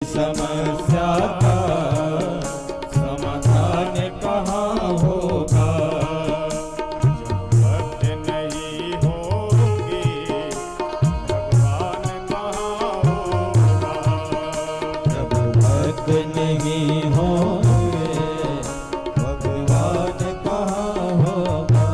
समस्या का समाधान कहाँ होगा? जब भक्त नहीं होंगे भगवान कहाँ होगा? जब भक्त नहीं होंगे भगवान कहाँ होगा?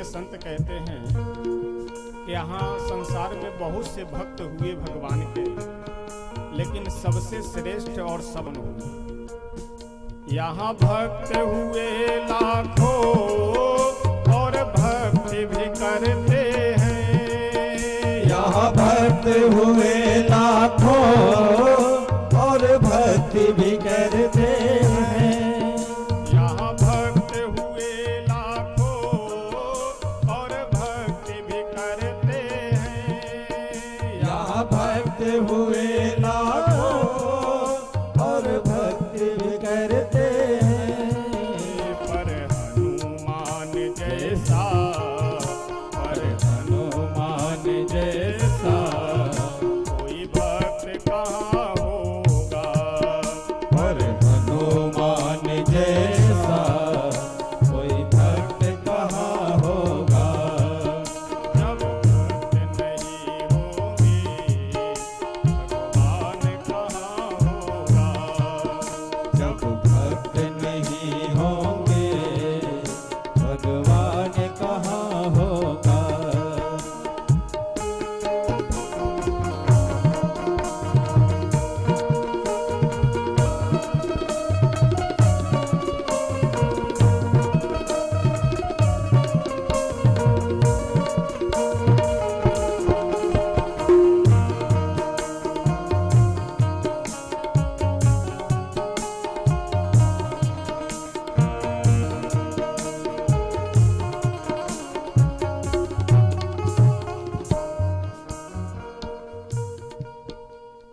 संत कहते हैं कि यहाँ संसार में बहुत से भक्त हुए भगवान के, लेकिन सबसे श्रेष्ठ और सबन हुए। यहाँ भक्त हुए लाखों और भक्ति भी करते हैं। यहाँ भक्त हुए लाखों और भक्ति भी करते हैं। भक्त हुए लाखों और भक्ति भी करते हैं। पर हनुमान जैसा, पर हनुमान जैसा कोई भक्त कहाँ होगा? पर हनुमान जैसा कोई भक्त कहाँ होगा? जब भक्त नहीं होंगे भगवान कहाँ होगा?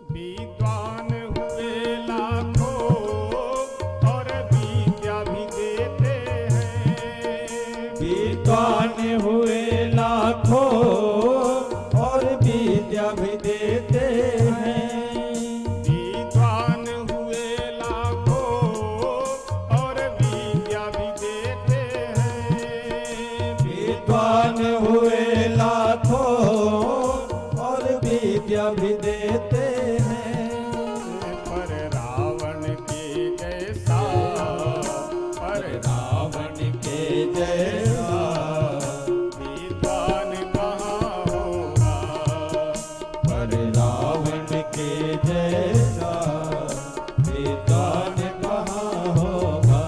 विद्वान हुए लाखों और विद्या भी देते हैं। विद्वान हुए लाखों और विद्या भी देते हैं। विद्वान हुए लाखों और विद्या भी देते हैं। विद्वान हुए लाखों और विद्या भी देते हैं। पर रावण के जैसा, पर रावण के जैसा विद्वान कहाँ होगा? पर रावण के जैसा विद्वान कहाँ होगा?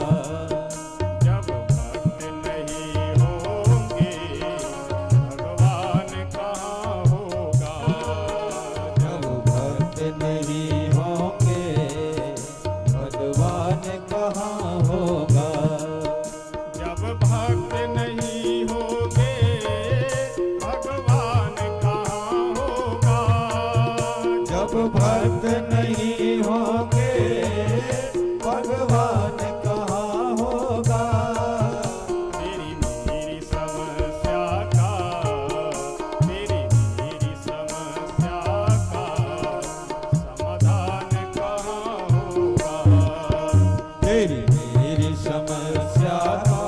जब भक्त नहीं होंगे भगवान कहाँ होगा? जब भक्त नहीं होंगे भगवान कहाँ होगा? जब भक्त नहीं होंगे भगवान कहाँ होगा? जब भक्त नहीं होंगे भगवान कहाँ होगा? मेरी समस्या का, मेरी समस्या का समाधान कहाँ होगा? तेरी मेरी समस्या का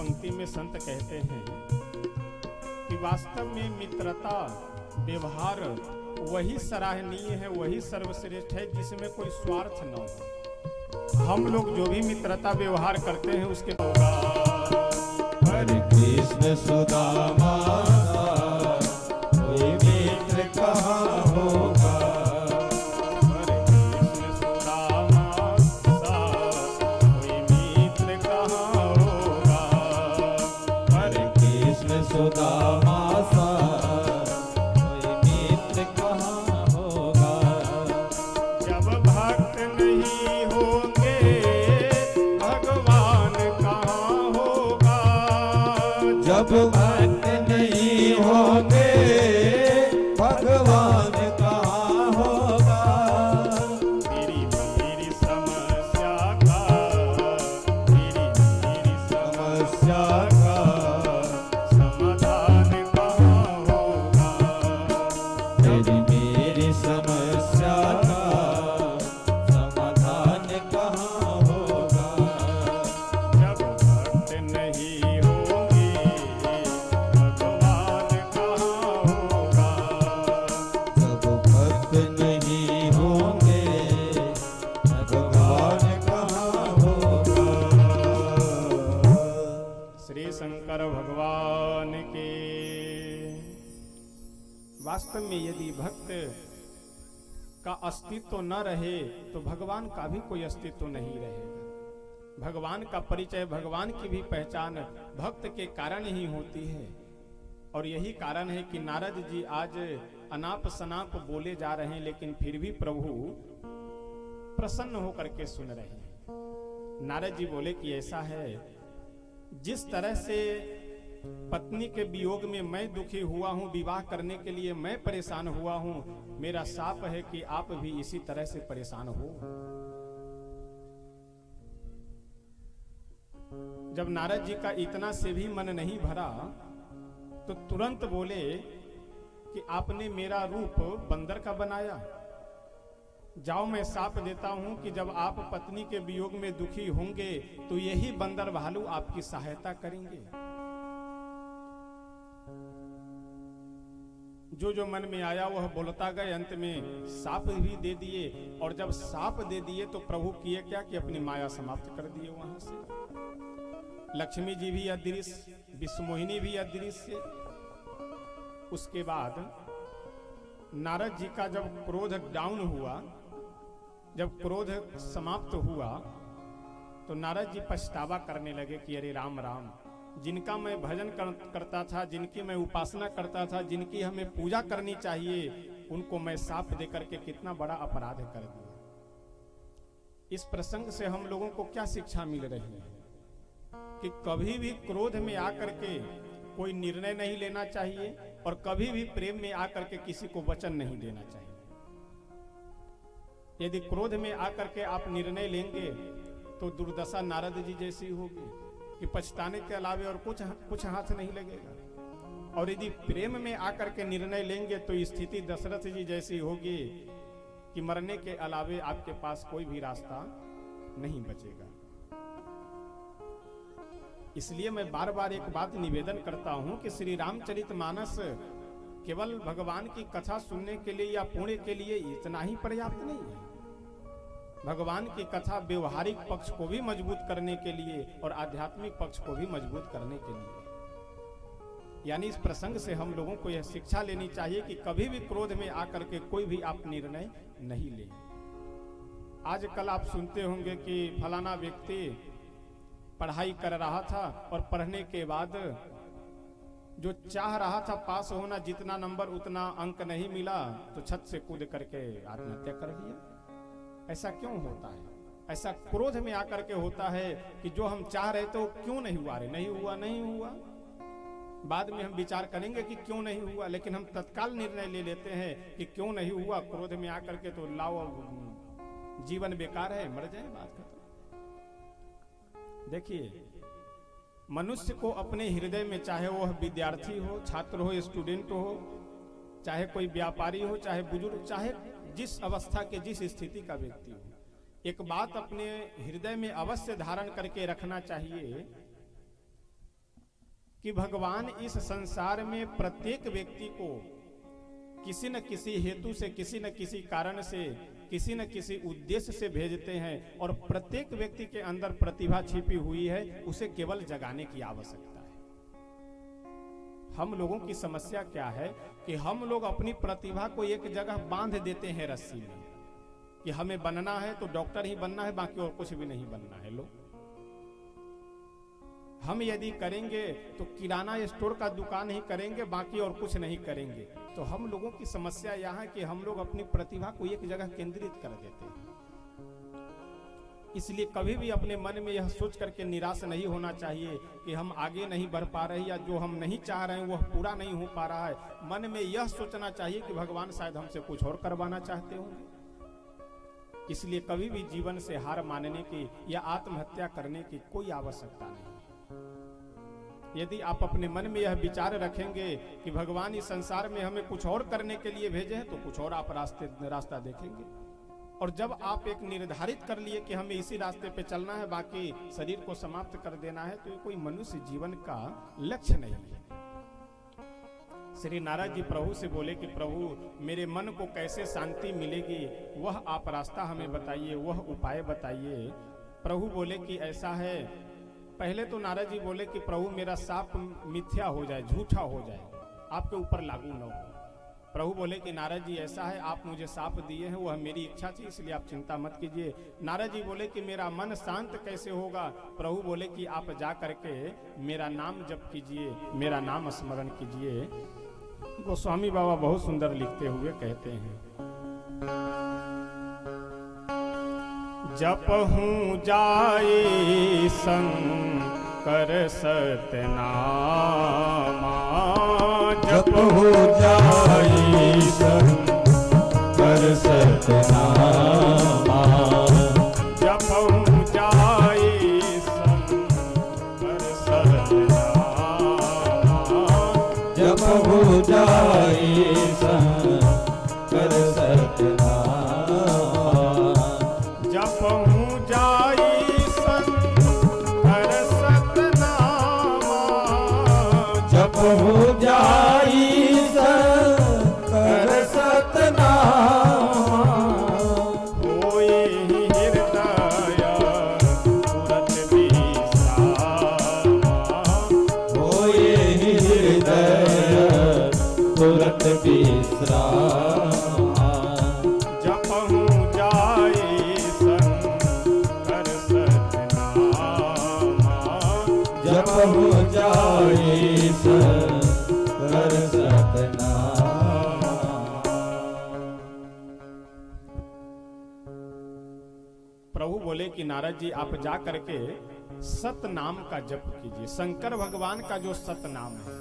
पंक्ति में संत कहते हैं कि वास्तव में मित्रता व्यवहार वही सराहनीय है, वही सर्वश्रेष्ठ है जिसमें कोई स्वार्थ न हो। हम लोग जो भी मित्रता व्यवहार करते हैं उसके हरे कृष्ण सुदामा कोई मित्र कहाँ होगा। हरे कृष्ण सुदामा कोई मित्र कहाँ होगा। हरे कृष्ण सुदामा कोई मित्र कहाँ होगा। जब भक्त नहीं होंगे भगवान कहाँ होगा। जब भक्त नहीं होंगे भगवान कहाँ होगा। मेरी समस्या का मेरी समस्या का समाधान कहाँ होगा। मेरी समस्या का समाधान कहाँ होगा। जब भक्त नहीं होंगे भगवान कहाँ होगा। जब भक्त नहीं होंगे भगवान कहाँ होगा। श्री शंकर भगवान के। वास्तव में यदि भक्त का अस्तित्व न रहे तो भगवान का भी कोई अस्तित्व नहीं रहेगा। भगवान का परिचय, भगवान की भी पहचान भक्त के कारण ही होती है। और यही कारण है कि नारद जी आज अनाप शनाप बोले जा रहे हैं, लेकिन फिर भी प्रभु प्रसन्न होकर के सुन रहे हैं। नारद जी बोले कि ऐसा है, जिस तरह से पत्नी के वियोग में मैं दुखी हुआ हूं, विवाह करने के लिए मैं परेशान हुआ हूं, मेरा शाप है कि आप भी इसी तरह से परेशान हो। जब नारद जी का इतना से भी मन नहीं भरा तो तुरंत बोले कि आपने मेरा रूप बंदर का बनाया। जाओ मैं शाप देता हूं कि जब आप पत्नी के वियोग में दुखी होंगे तो यही बंदर भालू आपकी सहायता करेंगे। जो जो मन में आया वह बोलता गए, अंत में साप भी दे दिए। और जब साप दे दिए तो प्रभु किए क्या कि अपनी माया समाप्त कर दिए। वहां से लक्ष्मी जी भी अदृश्य, विश्वमोहिनी भी अदृश्य। उसके बाद नारद जी का जब क्रोध डाउन हुआ, जब क्रोध समाप्त हुआ तो नारद जी पछतावा करने लगे कि अरे राम राम, जिनका मैं भजन करता था, जिनकी मैं उपासना करता था, जिनकी हमें पूजा करनी चाहिए, उनको मैं शाप देकर के कितना बड़ा अपराध कर दिया। इस प्रसंग से हम लोगों को क्या शिक्षा मिल रही है कि कभी भी क्रोध में आकर के कोई निर्णय नहीं लेना चाहिए और कभी भी प्रेम में आकर के किसी को वचन नहीं देना चाहिए। यदि क्रोध में आकर के आप निर्णय लेंगे तो दुर्दशा नारद जी जैसी होगी कि पछताने के अलावे और कुछ हाथ नहीं लगेगा। और यदि प्रेम में आकर के निर्णय लेंगे तो स्थिति दशरथ जी जैसी होगी कि मरने के अलावे आपके पास कोई भी रास्ता नहीं बचेगा। इसलिए मैं बार बार एक बात निवेदन करता हूं कि श्री रामचरितमानस केवल भगवान की कथा सुनने के लिए या पुण्य के लिए इतना ही पर्याप्त नहीं है। भगवान की कथा व्यवहारिक पक्ष को भी मजबूत करने के लिए और आध्यात्मिक पक्ष को भी मजबूत करने के लिए, यानी इस प्रसंग से हम लोगों को यह शिक्षा लेनी चाहिए कि कभी भी क्रोध में आकर के कोई भी आप निर्णय नहीं लें। आजकल आप सुनते होंगे कि फलाना व्यक्ति पढ़ाई कर रहा था और पढ़ने के बाद जो चाह रहा था पास होना, जितना नंबर उतना अंक नहीं मिला तो छत से कूद करके आत्महत्या कर लिया। ऐसा क्यों होता है? ऐसा क्रोध में आकर के होता है कि जो हम चाह रहे थे वो क्यों नहीं हुआ। रे नहीं हुआ, नहीं हुआ, बाद में हम विचार करेंगे कि क्यों नहीं हुआ, लेकिन हम तत्काल निर्णय ले लेते हैं कि क्यों नहीं हुआ। क्रोध में आकर के तो लाओ जीवन बेकार है, मर जाए, बात खत्म। देखिए, मनुष्य को अपने हृदय में, चाहे वह विद्यार्थी हो, छात्र हो, स्टूडेंट हो, चाहे कोई व्यापारी हो, चाहे बुजुर्ग, चाहे जिस अवस्था के जिस स्थिति का व्यक्ति हो, एक बात अपने हृदय में अवश्य धारण करके रखना चाहिए कि भगवान इस संसार में प्रत्येक व्यक्ति को किसी न किसी हेतु से, किसी न किसी कारण से, किसी न किसी उद्देश्य से भेजते हैं और प्रत्येक व्यक्ति के अंदर प्रतिभा छिपी हुई है, उसे केवल जगाने की आवश्यकता है। हम लोगों की समस्या क्या है कि हम लोग अपनी प्रतिभा को एक जगह बांध देते हैं रस्सी में कि हमें बनना है तो डॉक्टर ही बनना है, बाकी और कुछ भी नहीं बनना है। लोग हम यदि करेंगे तो किराना स्टोर का दुकान ही करेंगे, बाकी और कुछ नहीं करेंगे। तो हम लोगों की समस्या यह है कि हम लोग अपनी प्रतिभा को एक जगह केंद्रित कर देते हैं। इसलिए कभी भी अपने मन में यह सोच करके निराश नहीं होना चाहिए कि हम आगे नहीं बढ़ पा रहे या जो हम नहीं चाह रहे हैं वह पूरा नहीं हो पा रहा है। मन में यह सोचना चाहिए कि भगवान शायद हमसे कुछ और करवाना चाहते होंगे। इसलिए कभी भी जीवन से हार मानने की या आत्महत्या करने की कोई आवश्यकता नहीं। यदि आप अपने मन में यह विचार रखेंगे कि भगवान इस संसार में हमें कुछ और करने के लिए भेजे हैं, तो कुछ और आप रास्ता देखेंगे। और जब आप एक निर्धारित कर लिए कि हमें इसी रास्ते पे चलना है, बाकी शरीर को समाप्त कर देना है, तो ये कोई मनुष्य जीवन का लक्ष्य नहीं है। श्री नारद जी प्रभु से बोले कि प्रभु मेरे मन को कैसे शांति मिलेगी, वह आप रास्ता हमें बताइए, वह उपाय बताइए। प्रभु बोले कि ऐसा है। पहले तो नारद जी बोले कि प्रभु मेरा साप मिथ्या हो जाए, झूठा हो जाए, आपके ऊपर लागू न हो। प्रभु बोले कि नारद जी ऐसा है, आप मुझे साप दिए हैं, वह मेरी इच्छा थी, इसलिए आप चिंता मत कीजिए। नारद जी बोले कि मेरा मन शांत कैसे होगा। प्रभु बोले कि आप जा करके मेरा नाम जप कीजिए, मेरा नाम स्मरण कीजिए। गोस्वामी बाबा बहुत सुंदर लिखते हुए कहते हैं, जपहूँ जाए शंकर सतनामा, जपहूँ जाए शंकर सतनामा, जपहूँ जाए शंकर सतनामा, जपहूँ जाए शंकर सतनामा, जपहूँ जाई शंकर सतनामा, जपहूँ जाई शंकर सतनामा, होए हृदय तुरत विश्रामा, होए हृदय तुरत विश्रामा, जपहूँ जाए शंकर सतनामा, जपहूँ जाए शंकर सतनामा। प्रभु बोले कि नारद जी आप जा करके सत नाम का जप कीजिए। शंकर भगवान का जो सत नाम है,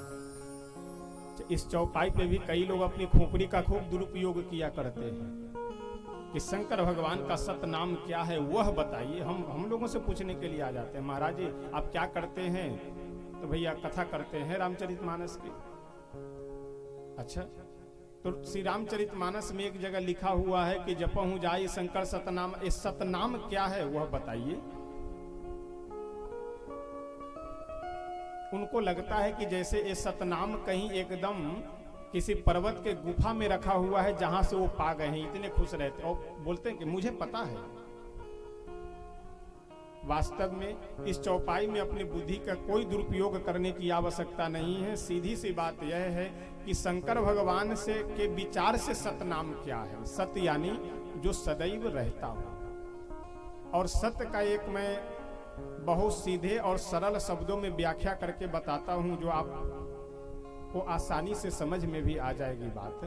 इस चौपाई पे भी कई लोग अपनी खोपड़ी का खूब दुरुपयोग किया करते हैं कि शंकर भगवान का सत नाम क्या है वह बताइए। हम लोगों से पूछने के लिए आ जाते हैं, महाराज जी आप क्या करते हैं? तो भैया कथा करते हैं रामचरितमानस की। अच्छा, तो श्री रामचरितमानस में एक जगह लिखा हुआ है कि जपहूँ जाई शंकर सतनाम, इस सतनाम क्या है वह बताइए। उनको लगता है कि जैसे ये सतनाम कहीं एकदम किसी पर्वत के गुफा में रखा हुआ है जहां से वो पा गए हैं, इतने खुश रहते और बोलते हैं कि मुझे पता है। वास्तव में इस चौपाई में अपनी बुद्धि का कोई दुरुपयोग करने की आवश्यकता नहीं है। सीधी सी बात यह है कि शंकर भगवान से के विचार से सतनाम क्या है। सत्य यानी जो सदैव रहता हो। और सत्य का एक मैं बहुत सीधे और सरल शब्दों में व्याख्या करके बताता हूं, जो आप को आसानी से समझ में भी आ जाएगी बात।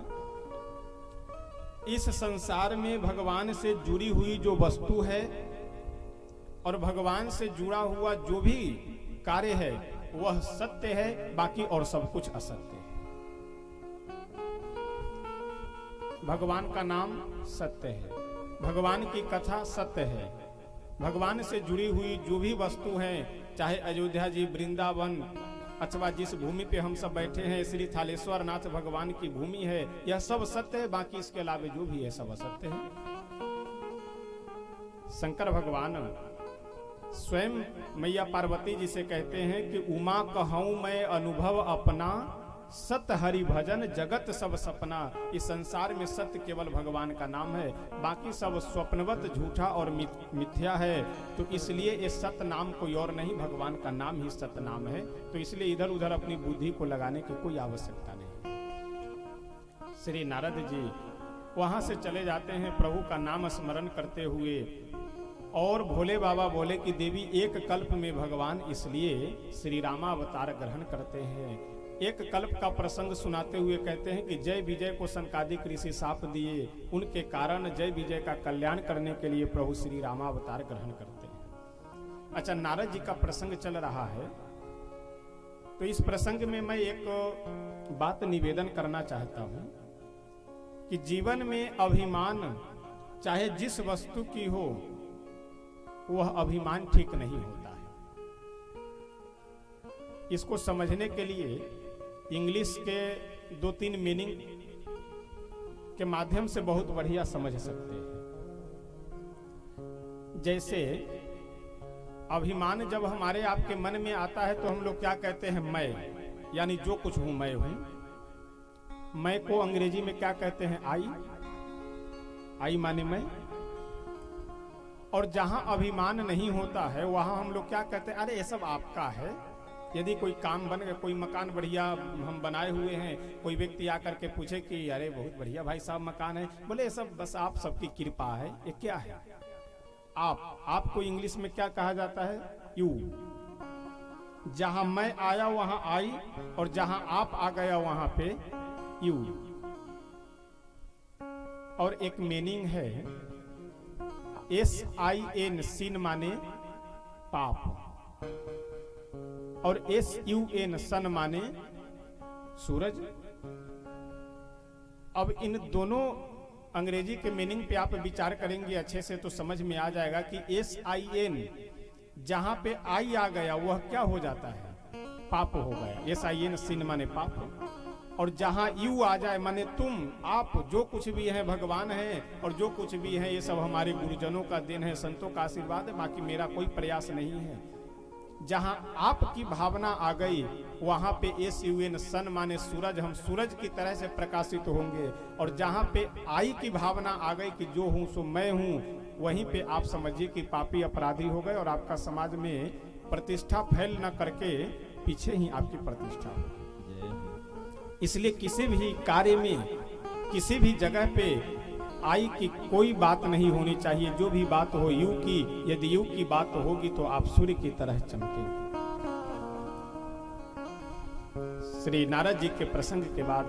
इस संसार में भगवान से जुड़ी हुई जो वस्तु है और भगवान से जुड़ा हुआ जो भी कार्य है वह सत्य है, बाकी और सब कुछ असत्य है। भगवान का नाम सत्य है, भगवान की कथा सत्य है, भगवान से जुड़ी हुई जो भी वस्तु हैं, चाहे अयोध्या जी, वृंदावन, अथवा जिस भूमि पे हम सब बैठे हैं श्री थालेश्वर नाथ भगवान की भूमि है, यह सब सत्य है, बाकी इसके अलावा जो भी है सब असत्य है। शंकर भगवान स्वयं मैया पार्वती जी से कहते हैं कि उमा कहूँ मैं अनुभव अपना, सत हरि भजन जगत सब सपना। इस संसार में सत्य केवल भगवान का नाम है, बाकी सब स्वप्नवत झूठा और मिथ्या है। तो इसलिए इस सत्य नाम कोई और नहीं, भगवान का नाम ही सत्य नाम है। तो इसलिए इधर उधर अपनी बुद्धि को लगाने की कोई आवश्यकता नहीं। श्री नारद जी वहां से चले जाते हैं प्रभु का नाम स्मरण करते हुए, और भोले बाबा बोले कि देवी एक कल्प में भगवान इसलिए श्री रामावतार ग्रहण करते हैं। एक कल्प का प्रसंग सुनाते हुए कहते हैं कि जय विजय को सनकादिक ऋषि शाप दिए, उनके कारण जय विजय का कल्याण करने के लिए प्रभु श्री रामावतार ग्रहण करते हैं। अच्छा, नारद जी का प्रसंग चल रहा है, तो इस प्रसंग में मैं एक बात निवेदन करना चाहता हूं कि जीवन में अभिमान चाहे जिस वस्तु की हो, वह अभिमान ठीक नहीं होता है। इसको समझने के लिए इंग्लिश के 2-3 मीनिंग के माध्यम से बहुत बढ़िया समझ सकते हैं। जैसे अभिमान जब हमारे आपके मन में आता है तो हम लोग क्या कहते हैं, मैं, यानी जो कुछ हूं मैं हूं। मैं को अंग्रेजी में क्या कहते हैं, आई माने मैं। और जहां अभिमान नहीं होता है वहां हम लोग क्या कहते हैं, अरे ये सब आपका है। यदि कोई काम बन गया, कोई मकान बढ़िया हम बनाए हुए हैं, कोई व्यक्ति आकर के पूछे कि अरे बहुत बढ़िया भाई साहब मकान है, बोले ये सब बस आप सबकी कृपा है। ये क्या है, आपको इंग्लिश में क्या कहा जाता है, यू। जहां मैं आया वहां आई, और जहां आप आ गया वहां पे यू। और एक मीनिंग है SIN, सिन माने पाप, और SUN सन माने सूरज। अब इन दोनों अंग्रेजी के मीनिंग पे आप विचार करेंगे अच्छे से तो समझ में आ जाएगा कि SIN जहां पे आई आ गया वह क्या हो जाता है, पाप हो गया। SIN सिन माने पाप, और जहां यू आ जाए माने तुम, आप, जो कुछ भी है भगवान है, और जो कुछ भी है ये सब हमारे गुरुजनों का देन है, संतों का आशीर्वाद है, बाकी मेरा कोई प्रयास नहीं है। जहां आपकी भावना आ गई वहां पे SUN सन माने सूरज, हम सूरज की तरह से प्रकाशित होंगे। और जहां पे आई की भावना आ गई कि जो हूं सो मैं हूं, वहीं पे आप समझिए कि पापी अपराधी हो गए, और आपका समाज में प्रतिष्ठा फैल न करके पीछे ही आपकी प्रतिष्ठा हो। इसलिए किसी भी कार्य में, किसी भी जगह पे आई की कोई बात नहीं होनी चाहिए। जो भी बात हो यू की, यदि यू की बात होगी तो आप सूर्य की तरह चमकेंगे। श्री नारद जी के प्रसंग के बाद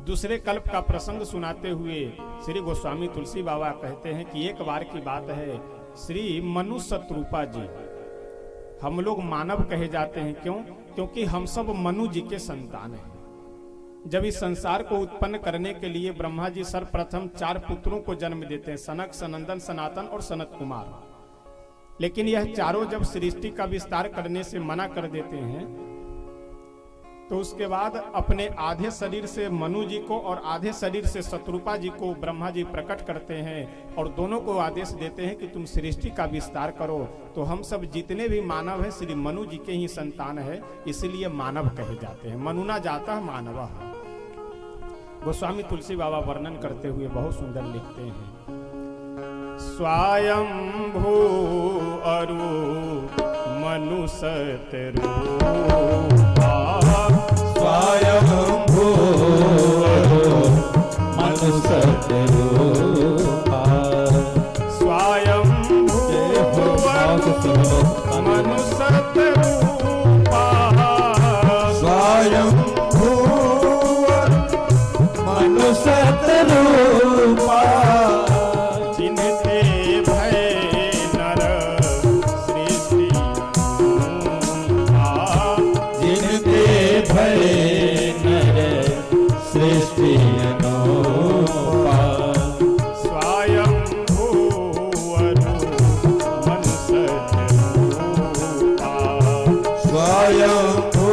दूसरे कल्प का प्रसंग सुनाते हुए श्री गोस्वामी तुलसी बाबा कहते हैं कि एक बार की बात है, श्री मनु शत्रुपा जी, हम लोग मानव कहे जाते हैं, क्यों? क्योंकि हम सब मनु जी के संतान हैं। जब इस संसार को उत्पन्न करने के लिए ब्रह्मा जी सर्वप्रथम 4 पुत्रों को जन्म देते हैं, सनक, सनंदन, सनातन और सनत कुमार। लेकिन यह चारों जब सृष्टि का विस्तार करने से मना कर देते हैं, तो उसके बाद अपने आधे शरीर से मनु जी को और आधे शरीर से शत्रुपा जी को ब्रह्मा जी प्रकट करते हैं, और दोनों को आदेश देते हैं कि तुम सृष्टि का विस्तार करो। तो हम सब जितने भी मानव हैं श्री मनु जी के ही संतान है, इसलिए मानव कहे जाते हैं। मनुना जाता मानव। गोस्वामी तुलसी बाबा वर्णन करते हुए बहुत सुंदर लिखते हैं, स्वयंभू अरु मनु सतरूपा, स्वयंभू मनु सतरूपा, स्वयंभू मनु सतरूपा, स्वयंभू मनु सतरूपा, जिनते भय नर सृष्टि अनूपा, जिनते भय नर सृष्टि अनूपा, स्वयंभू अरु मनु सतरूपा, स्वयंभू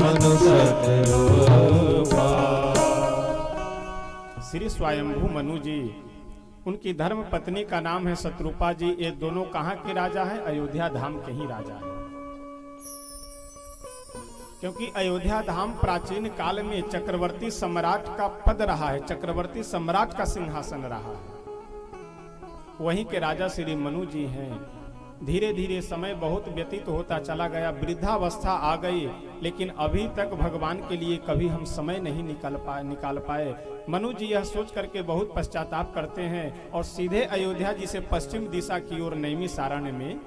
मनु सतरूपा। श्री स्वयंभू मनु जी उनकी धर्म पत्नी का नाम है शत्रुपा जी। ये दोनों कहाँ के राजा हैं? अयोध्या धाम के ही राजा हैं। क्योंकि अयोध्या धाम प्राचीन काल में चक्रवर्ती सम्राट का पद रहा है, चक्रवर्ती सम्राट का सिंहासन रहा है। वहीं के राजा श्री मनु जी हैं। धीरे धीरे समय बहुत व्यतीत होता चला गया, वृद्धावस्था आ गई, लेकिन अभी तक भगवान के लिए कभी हम समय नहीं निकाल पाए। मनु जी यह सोच करके बहुत पश्चाताप करते हैं और सीधे अयोध्या जी से पश्चिम दिशा की ओर नैमिषारण्य में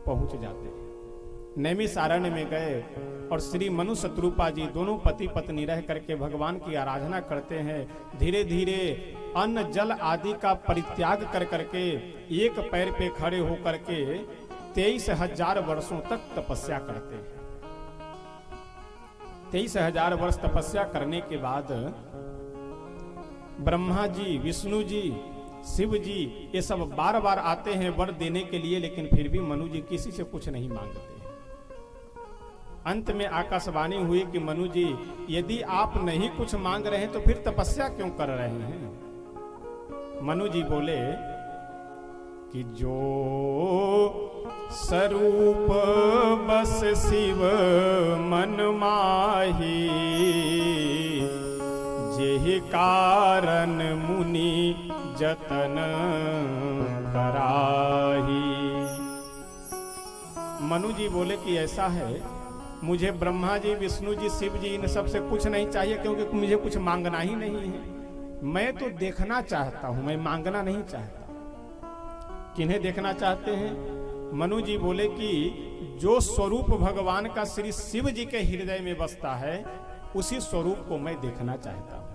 पहुंच जाते हैं। नैमिषारण्य में गए और श्री मनु शत्रुपा जी दोनों पति पत्नी रह करके भगवान की आराधना करते हैं। धीरे धीरे अन्न जल आदि का परित्याग कर करके एक पैर पे खड़े होकर के 23,000 वर्षों तक तपस्या करते हैं। 23,000 वर्ष तपस्या करने के बाद ब्रह्मा जी, विष्णु जी, शिव जी ये सब बार बार आते हैं वर देने के लिए, लेकिन फिर भी मनु जी किसी से कुछ नहीं मांगते। अंत में आकाशवाणी हुई कि मनु जी, यदि आप नहीं कुछ मांग रहे हैं तो फिर तपस्या क्यों कर रहे हैं? मनु जी बोले कि जो स्वरूप बस शिव मन माही, जेहि कारण मुनि जतन कराही। मनु जी बोले कि ऐसा है, मुझे ब्रह्मा जी, विष्णु जी, शिव जी इन सब से कुछ नहीं चाहिए, क्योंकि मुझे कुछ मांगना ही नहीं है। मैं तो देखना चाहता हूं, मैं मांगना नहीं चाहता। किन्हें देखना चाहते हैं? मनु जी बोले कि जो स्वरूप भगवान का श्री शिव जी के हृदय में बसता है, उसी स्वरूप को मैं देखना चाहता हूं।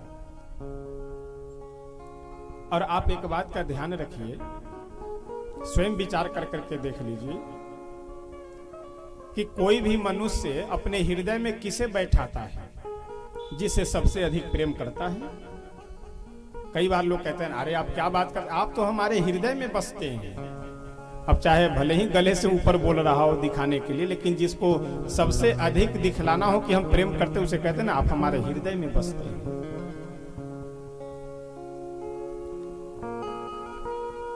और आप एक बात का ध्यान रखिए, स्वयं विचार कर करके देख लीजिए कि कोई भी मनुष्य अपने हृदय में किसे बैठाता है? जिसे सबसे अधिक प्रेम करता है। कई बार लोग कहते हैं, अरे आप क्या बात करते, आप तो हमारे हृदय में बसते हैं। अब चाहे भले ही गले से ऊपर बोल रहा हो दिखाने के लिए, लेकिन जिसको सबसे अधिक दिखलाना हो कि हम प्रेम करते हैं, उसे कहते हैं ना, आप हमारे हृदय में बसते हैं।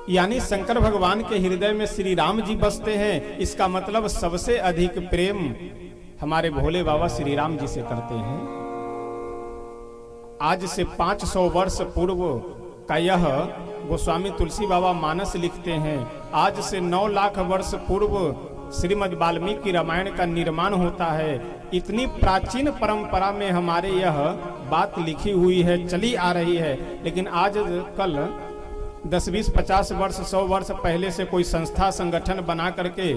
यानी शंकर भगवान के हृदय में श्री राम जी बसते हैं। इसका मतलब सबसे अधिक प्रेम हमारे भोले बाबा श्री राम जी से करते हैं। आज से 500 वर्ष पूर्व का यह गोस्वामी तुलसी बाबा मानस लिखते हैं। आज से 9 लाख वर्ष पूर्व श्रीमद् वाल्मीकि रामायण का निर्माण होता है। इतनी प्राचीन परंपरा में हमारे यह बात लिखी हुई है, चली आ रही है। लेकिन आज कल 10, 20, 50 वर्ष, 100 वर्ष पहले से कोई संस्था संगठन बना करके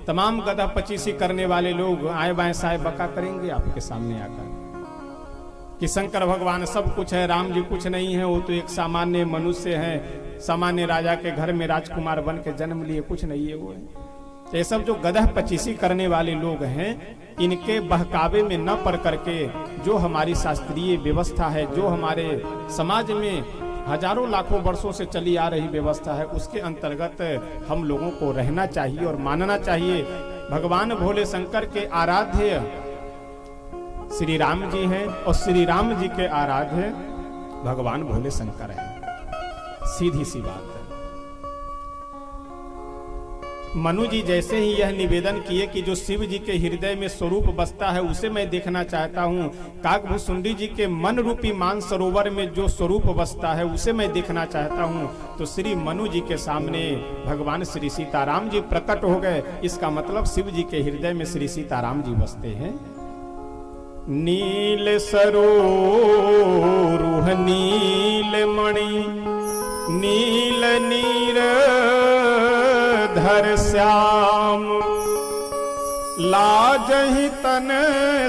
तमाम गधा पचीसी करने वाले लोग आए बाएं साए बका करेंगे आपके सामने आकर कि शंकर भगवान सब कुछ है, राम जी कुछ नहीं है, वो तो एक सामान्य मनुष्य है, सामान्य राजा के घर में राजकुमार बन के जन्म लिए, कुछ नहीं है वो है। तो ये सब जो गधा पचीसी करने वाले लोग हैं, इनके बहकावे में न पड़ करके जो हमारी शास्त्रीय व्यवस्था है, जो हमारे समाज में हजारों लाखों वर्षों से चली आ रही व्यवस्था है, उसके अंतर्गत हम लोगों को रहना चाहिए और मानना चाहिए। भगवान भोले शंकर के आराध्य श्री राम जी हैं और श्री राम जी के आराध्य भगवान भोले शंकर हैं। सीधी सी बात है। मनु जी जैसे ही यह निवेदन किए कि जो शिव जी के हृदय में स्वरूप बसता है, उसे मैं देखना चाहता हूँ। काकभूषुंडी जी के मन रूपी मान सरोवर में जो स्वरूप बसता है, उसे मैं देखना चाहता हूँ। तो श्री मनु जी के सामने भगवान श्री सीताराम जी प्रकट हो गए। इसका मतलब शिव जी के हृदय में श्री सीताराम जी बसते हैं। नील सरोरुह नील मणि नील नीर धर श्याम, लाजहि तन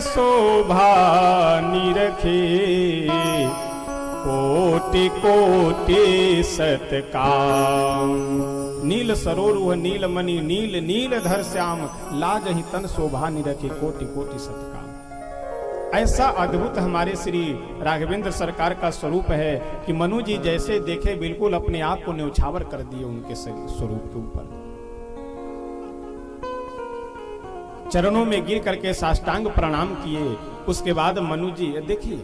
शोभा निरखे, कोटि कोटि सतकाम। नील सरोरुह नील मणि नील नील धर श्याम, लाजहि तन शोभा निरखे, कोटि कोटि सतकाम। ऐसा अद्भुत हमारे श्री राघवेंद्र सरकार का स्वरूप है कि मनु जी जैसे देखे बिल्कुल अपने आप को न्यौछावर कर दिए उनके स्वरूप के ऊपर। चरणों में गिर करके साष्टांग प्रणाम किए। उसके बाद मनु जी देखिए,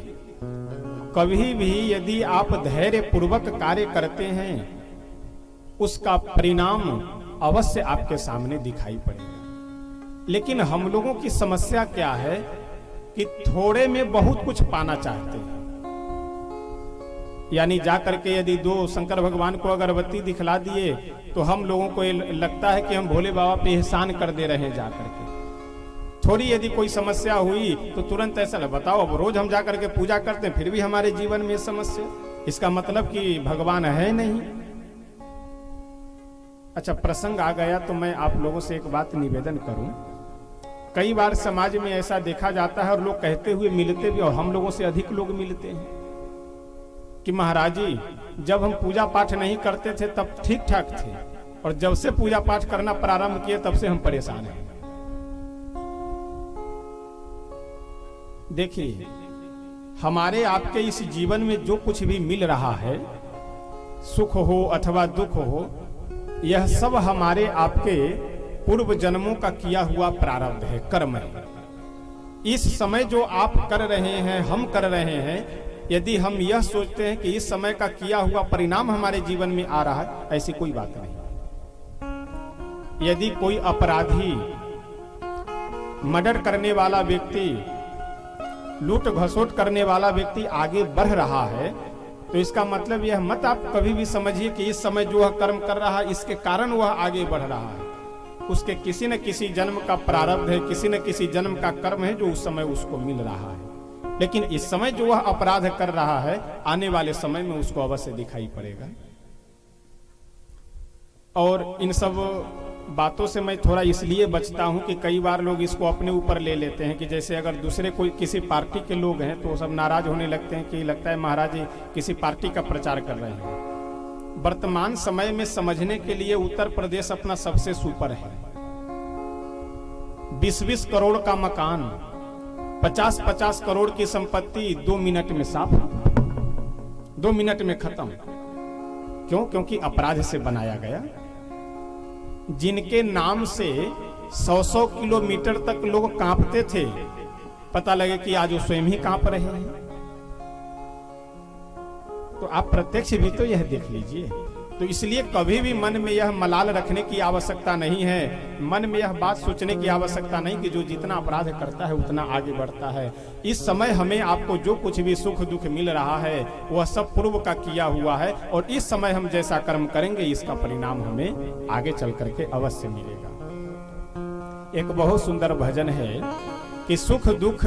कभी भी यदि आप धैर्य पूर्वक कार्य करते हैं, उसका परिणाम अवश्य आपके सामने दिखाई पड़ेगा। लेकिन हम लोगों की समस्या क्या है कि थोड़े में बहुत कुछ पाना चाहते हैं। यानी जाकर के यदि दो शंकर भगवान को अगरबत्ती दिखला दिए तो हम लोगों को लगता है कि हम भोले बाबा पे एहसान कर दे रहे हैं जाकर के। थोड़ी यदि कोई समस्या हुई तो तुरंत ऐसा बताओ, अब रोज हम जाकर के पूजा करते हैं फिर भी हमारे जीवन में समस्या, इसका मतलब कि भगवान है नहीं। अच्छा, प्रसंग आ गया तो मैं आप लोगों से एक बात निवेदन करूं। कई बार समाज में ऐसा देखा जाता है और लोग कहते हुए मिलते भी, और हम लोगों से अधिक लोग मिलते हैं कि महाराज जी जब हम पूजा पाठ नहीं करते थे तब ठीक ठाक थे, और जब से पूजा पाठ करना प्रारंभ किए तब से हम परेशान हैं। देखिए, हमारे आपके इस जीवन में जो कुछ भी मिल रहा है, सुख हो अथवा दुख हो, यह सब हमारे आपके पूर्व जन्मों का किया हुआ प्रारब्ध है, कर्म है। इस समय जो आप कर रहे हैं, हम कर रहे हैं, यदि हम यह सोचते हैं कि इस समय का किया हुआ परिणाम हमारे जीवन में आ रहा है, ऐसी कोई बात नहीं। यदि कोई अपराधी, मर्डर करने वाला व्यक्ति, लूट घसोट करने वाला व्यक्ति आगे बढ़ रहा है, तो इसका मतलब यह मत आप कभी भी समझिए कि इस समय जो वह कर्म कर रहा है इसके कारण वह आगे बढ़ रहा है। उसके किसी न किसी जन्म का प्रारब्ध है, किसी न किसी जन्म का कर्म है जो उस समय उसको मिल रहा है। लेकिन इस समय जो वह अपराध कर रहा है, आने वाले समय में उसको अवश्य दिखाई पड़ेगा। और इन सब बातों से मैं थोड़ा इसलिए बचता हूं कि कई बार लोग इसको अपने ऊपर ले लेते हैं कि जैसे अगर दूसरे कोई किसी पार्टी के लोग हैं तो सब नाराज होने लगते हैं कि लगता है महाराज जी किसी पार्टी का प्रचार कर रहे हैं। वर्तमान समय में समझने के लिए उत्तर प्रदेश अपना सबसे सुपर है। 20-20 करोड़ का मकान, 50-50 करोड़ की संपत्ति 2 मिनट में साफ, 2 मिनट में खत्म। क्यों? क्योंकि अपराध से बनाया गया। जिनके नाम से 100-100 किलोमीटर तक लोग कांपते थे, पता लगे कि आज वो स्वयं ही कांप रहे हैं। तो आप प्रत्यक्ष भी तो यह देख लीजिए। तो इसलिए कभी भी मन में यह मलाल रखने की आवश्यकता नहीं है, मन में यह बात सोचने की आवश्यकता नहीं कि जो जितना अपराध करता है उतना आगे बढ़ता है। इस समय हमें आपको जो कुछ भी सुख दुख मिल रहा है वह सब पूर्व का किया हुआ है, और इस समय हम जैसा कर्म करेंगे इसका परिणाम हमें आगे चल करके अवश्य मिलेगा। एक बहुत सुंदर भजन है कि सुख दुख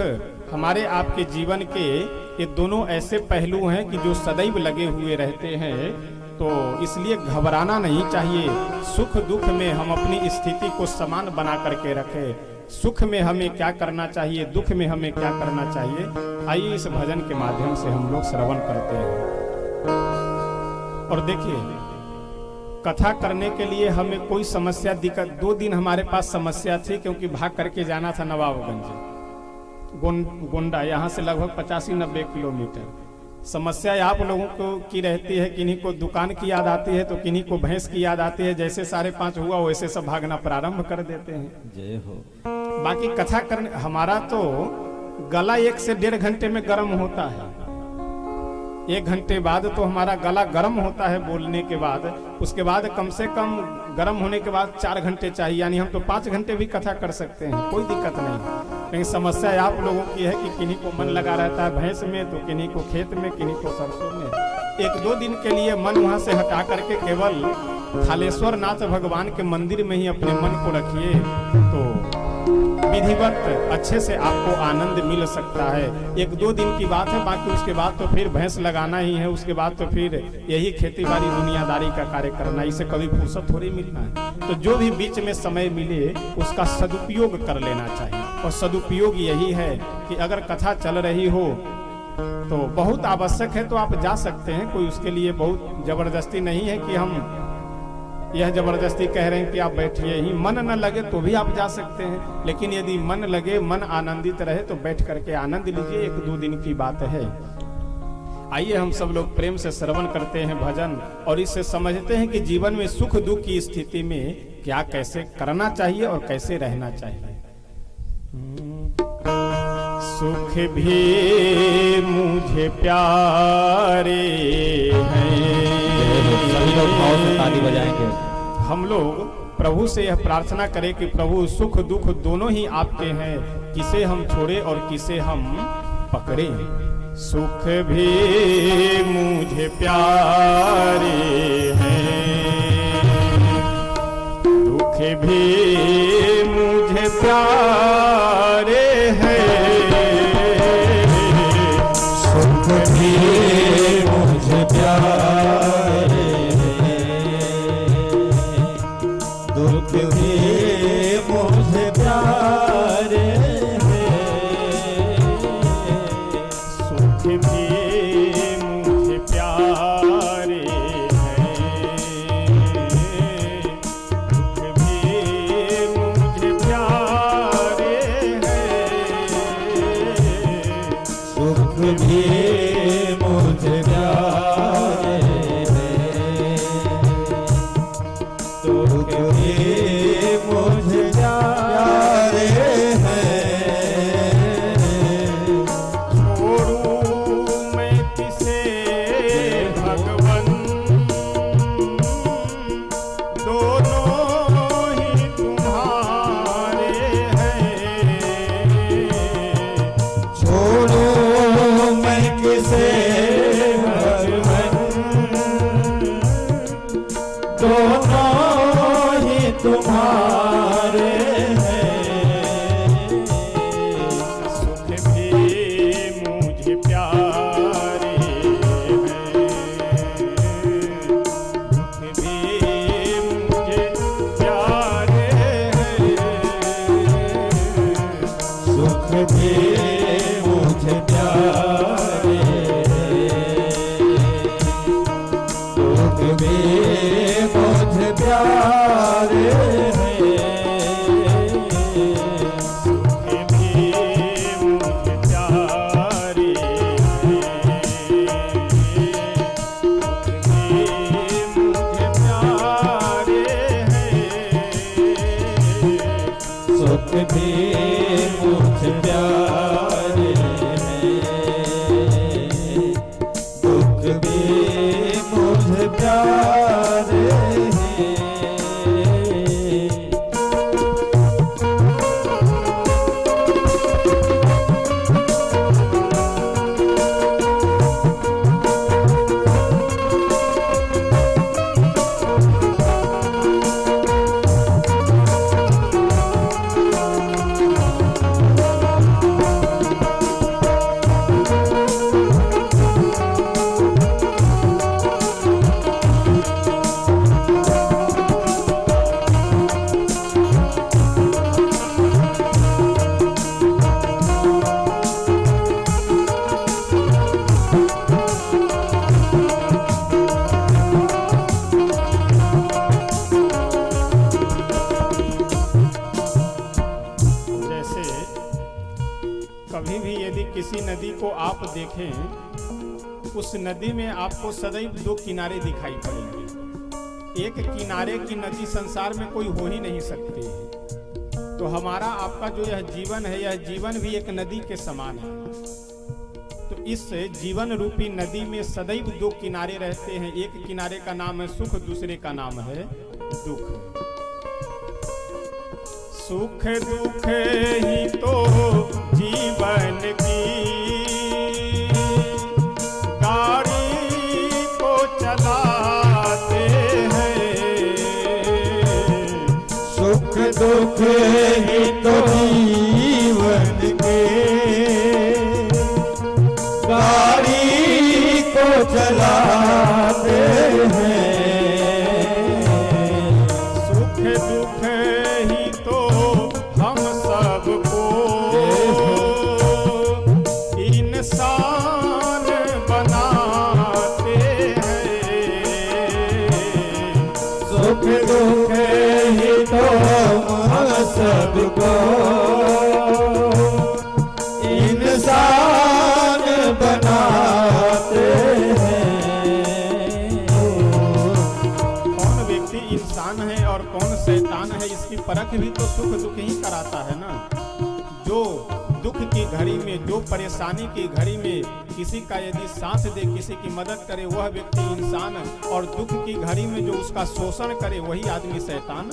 हमारे आपके जीवन के ये दोनों ऐसे पहलू हैं कि जो सदैव लगे हुए रहते हैं, तो इसलिए घबराना नहीं चाहिए। सुख दुख में हम अपनी स्थिति को समान बना करके रखें। सुख में हमें क्या करना चाहिए, दुख में हमें क्या करना चाहिए, आइए इस भजन के माध्यम से हम लोग श्रवण करते हैं। और देखिए, कथा करने के लिए हमें कोई समस्या दिक्कत, 2 दिन हमारे पास समस्या थी क्योंकि भाग करके जाना था नवाबगंज गोंडा, यहाँ से लगभग 85-90 किलोमीटर। समस्या आप लोगों को की रहती है, किन्हीं को दुकान की याद आती है तो किन्हीं को भैंस की याद आती है। जैसे 5:30 हुआ वैसे सब भागना प्रारंभ कर देते हैं। जय हो। बाकी कथा करने हमारा तो गला 1 से 1.5 घंटे में गर्म होता है। 1 घंटे बाद तो हमारा गला गर्म होता है बोलने के बाद। उसके बाद कम से कम गर्म होने के बाद 4 घंटे चाहिए, यानी हम तो 5 घंटे भी कथा कर सकते हैं, कोई दिक्कत नहीं। लेकिन समस्या आप लोगों की है कि किन्हीं को मन लगा रहता है भैंस में, तो किन्हीं को खेत में, किन्हीं को सरसों में। 1-2 दिन के लिए मन वहां से हटा करके केवल थालेश्वर नाथ भगवान के मंदिर में ही अपने मन को रखिए, तो विधिवत अच्छे से आपको आनंद मिल सकता है। 1-2 दिन की बात है, बाकी उसके बाद तो फिर भैंस लगाना ही है, उसके बाद तो फिर यही खेती बाड़ी दुनियादारी का कार्य करना, इसे कभी फुर्सत थोड़ी मिलना है। तो जो भी बीच में समय मिले उसका सदुपयोग कर लेना चाहिए। और सदुपयोग यही है कि अगर कथा चल रही हो तो बहुत आवश्यक है तो आप जा सकते हैं, कोई उसके लिए बहुत जबरदस्ती नहीं है कि हम यह जबरदस्ती कह रहे हैं कि आप बैठिए ही। मन न लगे तो भी आप जा सकते हैं, लेकिन यदि मन लगे, मन आनंदित रहे तो बैठ करके आनंद लीजिए। 1-2 दिन की बात है। आइए हम सब लोग प्रेम से श्रवण करते हैं भजन, और इससे समझते हैं कि जीवन में सुख दुख की स्थिति में क्या कैसे करना चाहिए और कैसे रहना चाहिए। सुख भी मुझे प्यारे हैं। सभी लोग भाव से ताली बजाएंगे। हम लोग प्रभु से यह प्रार्थना करें कि प्रभु सुख दुख दोनों ही आपके हैं, किसे हम छोड़े और किसे हम पकड़े। सुख भी मुझे प्यारे हैं, दुख भी मुझे प्यारे हैं। सुख भी मुझे प्यारे हैं, दुख भी मुझे प्यारे हैं। सुख भी मुझे प्यारे हैं, दुख भी मुझे प्यारे हैं। सुख भी मुझे प्यारे हैं, दुख भी मुझे प्यारे हैं। छोड़ूं मैं किसे भगवन, दोनों ही तुम्हारे हैं। छोड़ो मैं किसे भगवन, दोनों ही तुम्हारे हैं। सुख भी मुझे प्यारे हैं, दुख भी मुझे प्यारे हैं। सुख भी मुझे प्यारे हैं, दुख भी मुझे प्यारे हैं। सुख भी मुझे प्यारे हैं, दुख भी मुझे प्यारे हैं। सुख भी मुझे प्यारे हैं, दुख भी मुझे प्यारे हैं। जैसे कभी भी यदि किसी नदी को आप देखें, उस नदी में आपको सदैव दो किनारे दिखाई पड़ेंगे। एक किनारे की नदी संसार में कोई हो ही नहीं सकती है। तो हमारा आपका जो यह जीवन है, यह जीवन भी एक नदी के समान है। तो इस जीवन रूपी नदी में सदैव दो किनारे रहते हैं। एक किनारे का नाम है सुख, दूसरे का नाम है दुख। सुख दुख ही तो जीवन की गाड़ी को चलाते हैं। सुख दुख ही तो जीवन के गाड़ी को चलाते हैं। सुख दुख ही तो हम सबको इंसान बनाते हैं। सुख दुख ही तो हम सबको इंसान बनाते हैं। कौन व्यक्ति इंसान है और कौन शैतान है, इसकी परख भी तो सुख दुख ही कराता है ना। जो दुख की घड़ी में, जो परेशानी की घड़ी में किसी का यदि साथ दे, किसी की मदद करे, वह व्यक्ति इंसान, और दुख की घड़ी में जो उसका शोषण करे वही आदमी शैतान।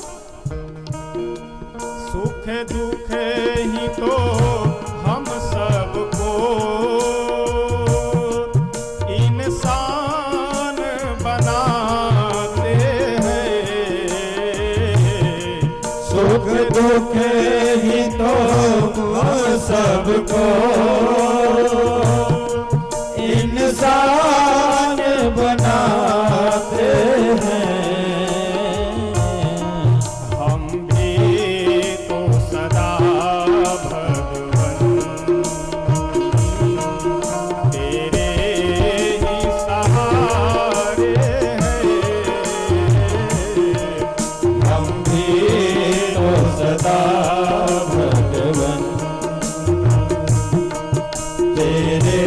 सुख दुख ही तो हम सबको इंसान बनाते हैं। सुख दुख ही तो हम सबको इंसान बनाते हैं। हम भी तो सदा भगवन तेरे ही सहारे हैं। हम भी तो सदा भगवन तेरे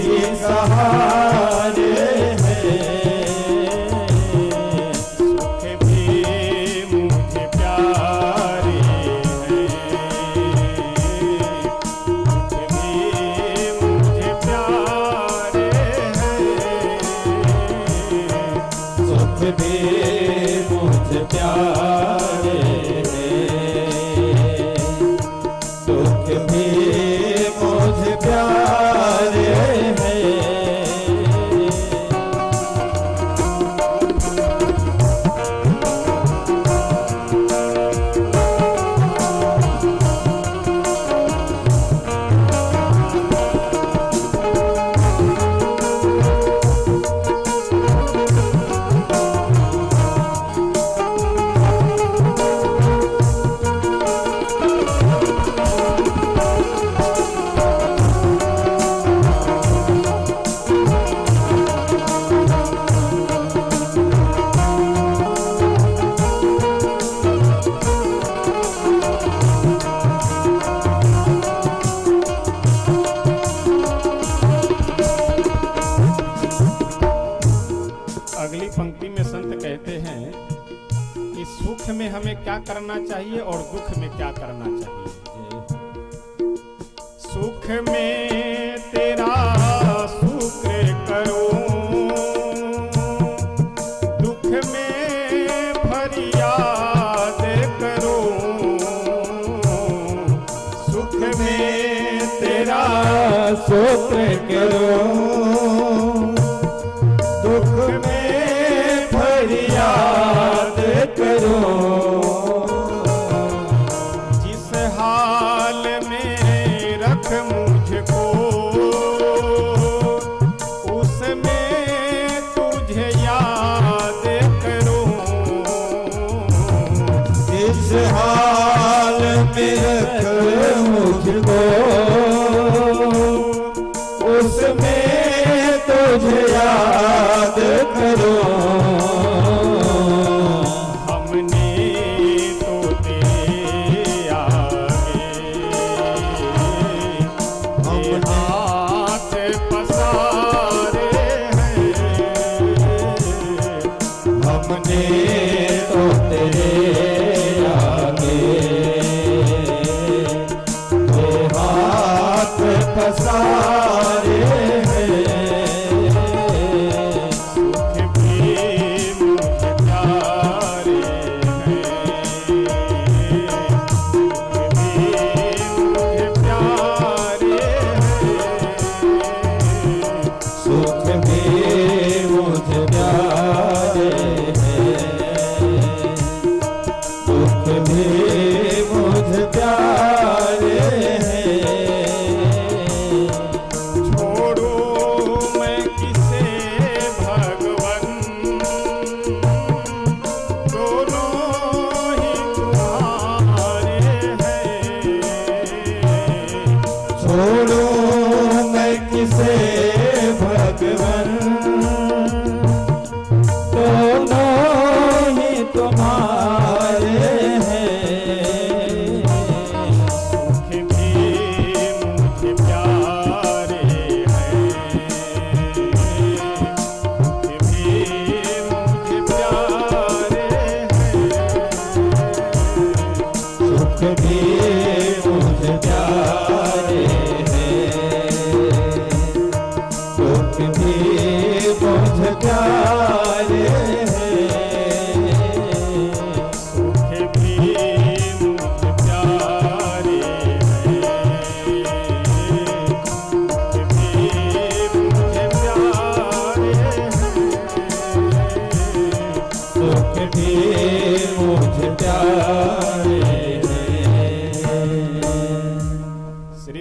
ही सहारे हैं। सुख भी मुझे प्यारे हैं, सुख भी मुझे प्यारे हैं। सुख भी मुझ प्यारे हैं। सुख भी मुझ प्यारे हैं। अगली पंक्ति में संत कहते हैं कि सुख में हमें क्या करना चाहिए और दुख में क्या करना चाहिए। सुख में तेरा शुक्र करूं, दुख में फरियाद करूं। सुख में तेरा शुक्र करो, दुख में फरियाद करो। जिस हाल में रख मुझको उसमें तुझे याद करूं। जिस हाल में रख मुझको उसमें तुझे याद करो। हमने तो तेरे आगे ये हाथ पसारे हैं। हमने तो तेरे आगे ये हाथ पसारे हैं। सुख भी मुझे प्यारे हैं, सुख भी मुझे प्यारे हैं। सुख भी मुझ प्यारे हैं। सुख भी मुझ प्यारे हैं। छोड़ो मैं किसे भगवन, दोनों ही तुम्हारे हैं। छोड़ो मैं किसे भगवन, दोनों ही तुम्हारे हैं। सुख भी मुझे प्यारे हैं, सुख भी मुझे प्यारे हैं। सुख भी मुझ प्यारे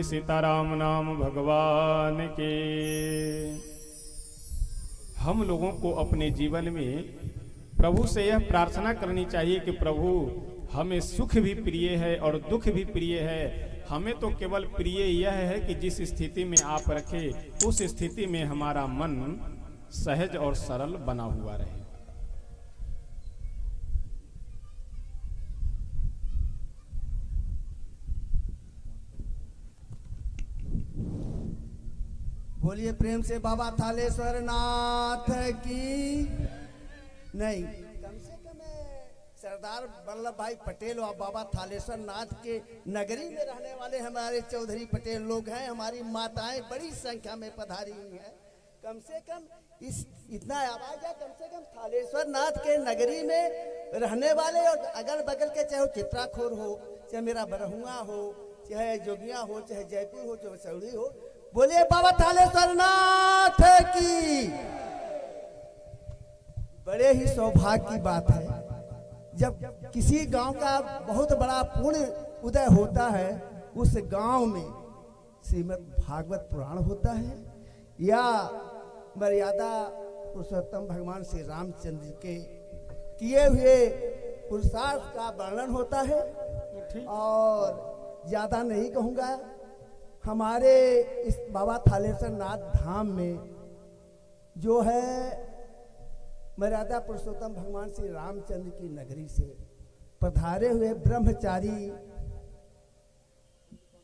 बोलिए सीताराम नाम भगवान के। हम लोगों को अपने जीवन में प्रभु से यह प्रार्थना करनी चाहिए कि प्रभु हमें सुख भी प्रिय है और दुख भी प्रिय है। हमें तो केवल प्रिय यह है कि जिस स्थिति में आप रखे उस स्थिति में हमारा मन सहज और सरल बना हुआ रहे। बोलिए प्रेम से बाबा थालेश्वर नाथ की। नहीं, कम से कम सरदार वल्लभ भाई पटेल और बाबा थालेश्वर नाथ के नगरी में रहने वाले हमारे चौधरी पटेल लोग हैं। हमारी माताएं बड़ी संख्या में पधारी हुई हैं। कम से कम इतना आवाज है, कम से कम थालेश्वर नाथ के नगरी में रहने वाले और अगल बगल के, चाहे चित्राखोर हो, चाहे मेरा बरहुआ हो, चाहे जोगिया हो, चाहे जयपुर हो, चाहे सौड़ी हो, बोलिए बाबा थालेश्वर नाथ की। बड़े ही सौभाग्य की बात है जब किसी गांव का बहुत बड़ा पुण्य उदय होता है, उस गांव में श्रीमद् भागवत पुराण होता है या मर्यादा पुरुषोत्तम भगवान श्री रामचंद्र के किए हुए पुरुषार्थ का वर्णन होता है। और ज्यादा नहीं कहूँगा, हमारे इस बाबा थालेश्वर नाथ धाम में जो है मर्यादा पुरुषोत्तम भगवान श्री रामचंद्र की नगरी से पधारे हुए ब्रह्मचारी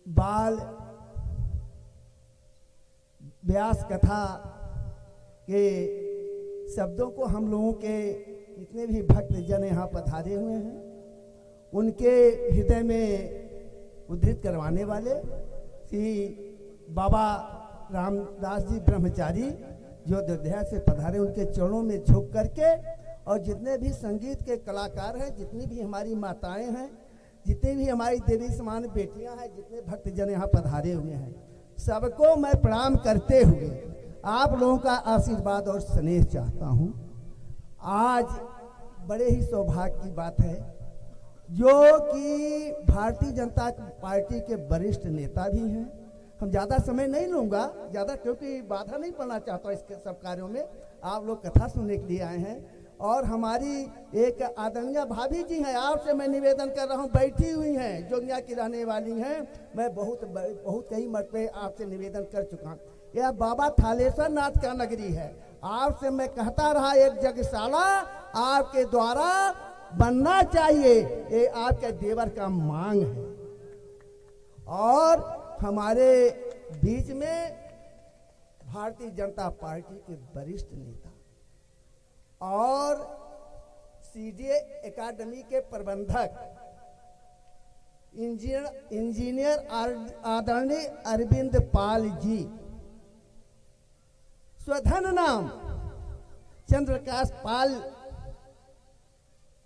बाल व्यास कथा के शब्दों को हम लोगों के जितने भी भक्त जन यहाँ पधारे हुए हैं उनके हृदय में उद्धृत करवाने वाले श्री बाबा रामदास जी ब्रह्मचारी जो अयोध्या से पधारे, उनके चरणों में झुक करके, और जितने भी संगीत के कलाकार हैं, जितनी भी हमारी माताएं हैं, जितनी भी हमारी देवी समान बेटियां हैं, जितने भक्तजन यहाँ पधारे हुए हैं, सबको मैं प्रणाम करते हुए आप लोगों का आशीर्वाद और स्नेह चाहता हूँ। आज बड़े ही सौभाग्य की बात है जो कि भारतीय जनता पार्टी के वरिष्ठ नेता भी हैं। हम ज़्यादा समय नहीं लूँगा ज़्यादा, क्योंकि बाधा नहीं पड़ना चाहता इसके सब कार्यों में। आप लोग कथा सुनने के लिए आए हैं और हमारी एक आदरणीय भाभी जी हैं, आपसे मैं निवेदन कर रहा हूँ, बैठी हुई हैं, जोगिया की रहने वाली हैं। मैं बहुत कई मरतबे आपसे निवेदन कर चुका हूँ। यह बाबा थालेश्वर नाथ का नगरी है। आपसे मैं कहता रहा, एक यज्ञशाला आपके द्वारा बनना चाहिए, ये आपके देवर का मांग है। और हमारे बीच में भारतीय जनता पार्टी के वरिष्ठ नेता और सीडीए एकेडमी के प्रबंधक इंजीनियर आदरणीय अरविंद पाल जी, स्वधन नाम चंद्रकाश पाल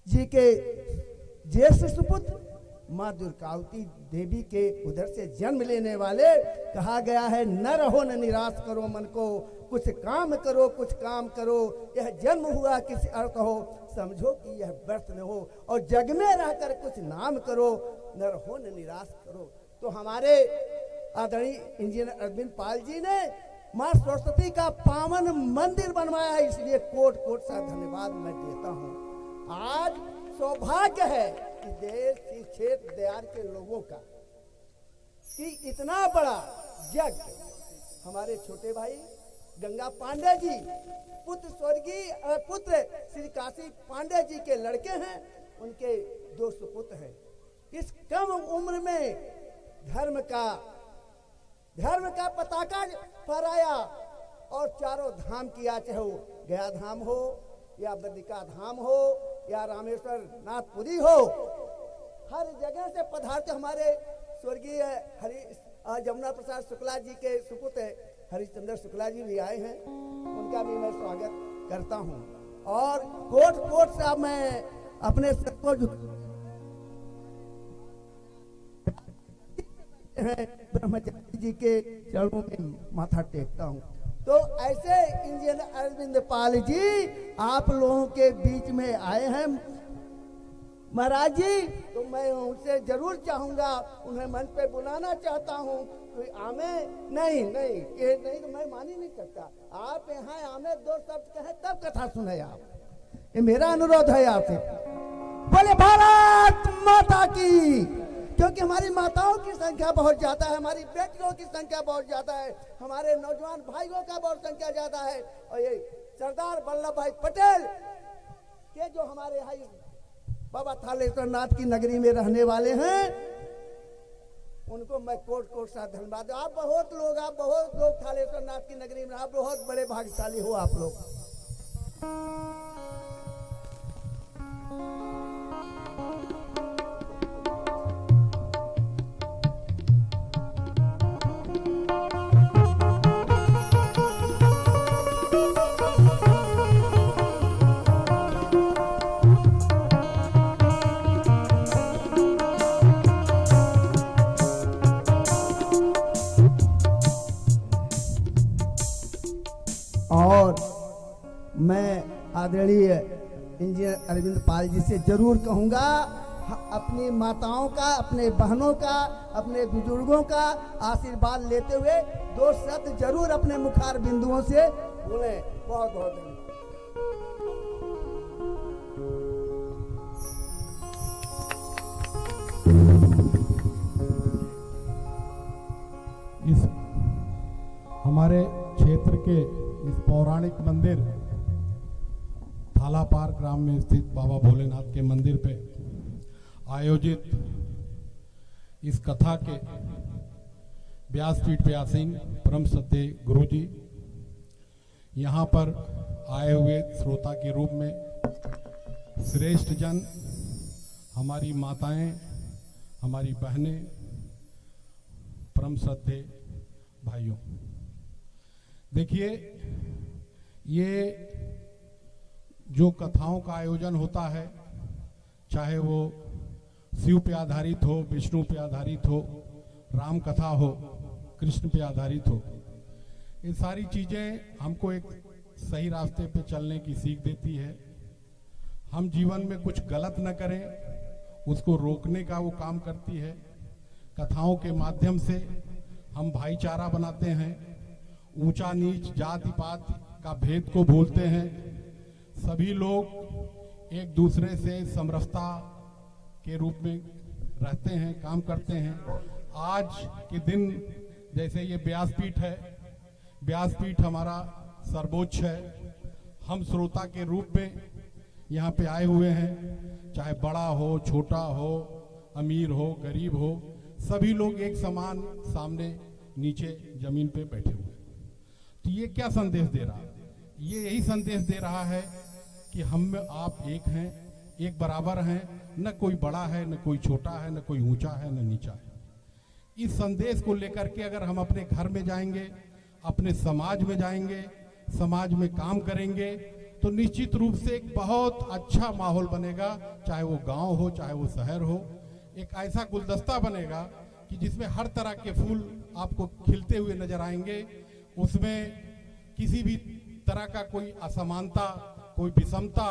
जी के ज्येष्ठ सुपुत्र माँ दुर्गावती देवी के उधर से जन्म लेने वाले, कहा गया है न रहो न निराश करो मन को, कुछ काम करो कुछ काम करो, यह जन्म हुआ किसी अर्थ हो, समझो कि यह व्यर्थ न हो, और जग में रहकर कुछ नाम करो, न रहो न निराश करो। तो हमारे आदरणीय इंजीनियर अरविंद पाल जी ने माँ सरस्वती का पावन मंदिर बनवाया है, इसलिए कोट कोट सा धन्यवाद मैं देता हूँ। आज सौभाग्य है कि देश की क्षेत्र दयार के लोगों का कि इतना बड़ा यज्ञ हमारे छोटे भाई गंगा पांडे जी, पुत्र श्री काशी पांडे जी के लड़के हैं, उनके 2 सुपुत्र हैं। इस कम उम्र में धर्म का पताका फहराया और चारों धाम किया, चाहे वो गया धाम हो या बद्रिका धाम हो या रामेश्वर नाथपुरी हो, हर जगह से पधारते हमारे स्वर्गीय जमुना प्रसाद शुक्ला जी के सुपुत्र हरिश्चंद्र शुक्ला जी भी आए हैं, उनका भी मैं स्वागत करता हूं। और कोट कोट से मैं अपने सबको ब्रह्मचारी जी के चरणों में माथा टेकता हूं। तो ऐसे इंजीनियर अरविंद पाल जी आप लोगों के बीच में आए हैं। महाराज जी, तो मैं उनसे जरूर चाहूंगा, उन्हें मंच पे बुलाना चाहता हूँ। कोई आमे नहीं नहीं ये नहीं तो मैं मान ही नहीं सकता। आप यहाँ आमे दो शब्द कहे तब कथा सुने आप, ये मेरा अनुरोध है आपसे। बोले भारत माता की, क्योंकि हमारी माताओं की संख्या बहुत ज्यादा है, हमारी बेटियों की संख्या बहुत ज्यादा है, हमारे नौजवान भाइयों का बहुत संख्या ज्यादा है। और ये सरदार वल्लभ भाई पटेल के जो हमारे यहाँ बाबा थालेश्वर नाथ की नगरी में रहने वाले हैं, उनको मैं कोट कोट सा धन्यवाद। आप बहुत लोग थालेश्वर नाथ की नगरी में, आप बहुत बड़े भाग्यशाली हो आप लोग। और मैं आदरणीय इंजीनियर अरविंद पाल जी से जरूर कहूंगा, अपनी माताओं का, अपने बहनों का, अपने बुजुर्गों का आशीर्वाद लेते हुए दो शब्द जरूर अपने मुखार बिंदुओं से बोले। बहुत बहुत धन्यवाद। इस हमारे क्षेत्र के इस पौराणिक मंदिर थालापार ग्राम में स्थित बाबा भोलेनाथ के मंदिर पे आयोजित इस कथा के व्यासपीठ पे आसीन परम श्रद्धेय गुरु जी, यहाँ पर आए हुए श्रोता के रूप में श्रेष्ठ जन, हमारी माताएं, हमारी बहनें, परम श्रद्धेय भाइयों, देखिए ये जो कथाओं का आयोजन होता है, चाहे वो शिव पे आधारित हो, विष्णु पे आधारित हो, राम कथा हो, कृष्ण पे आधारित हो, ये सारी चीजें हमको एक सही रास्ते पे चलने की सीख देती है। हम जीवन में कुछ गलत न करें, उसको रोकने का वो काम करती है। कथाओं के माध्यम से हम भाईचारा बनाते हैं, ऊंचा नीच जाति पात का भेद को भूलते हैं, सभी लोग एक दूसरे से समरसता के रूप में रहते हैं, काम करते हैं। आज के दिन जैसे ये व्यासपीठ है, व्यासपीठ हमारा सर्वोच्च है, हम श्रोता के रूप में यहाँ पे आए हुए हैं, चाहे बड़ा हो, छोटा हो, अमीर हो, गरीब हो, सभी लोग एक समान सामने नीचे जमीन पे बैठे हुए। तो ये क्या संदेश दे रहा है? ये यही संदेश दे रहा है कि हम में आप एक हैं, एक बराबर हैं, न कोई बड़ा है, न कोई छोटा है, न कोई ऊंचा है, न नीचा है। इस संदेश को लेकर के अगर हम अपने घर में जाएंगे, अपने समाज में जाएंगे, समाज में काम करेंगे, तो निश्चित रूप से एक बहुत अच्छा माहौल बनेगा, चाहे वो गांव हो, चाहे वो शहर हो। एक ऐसा गुलदस्ता बनेगा कि जिसमें हर तरह के फूल आपको खिलते हुए नजर आएंगे, उसमें किसी भी तरह का कोई असमानता, कोई विषमता,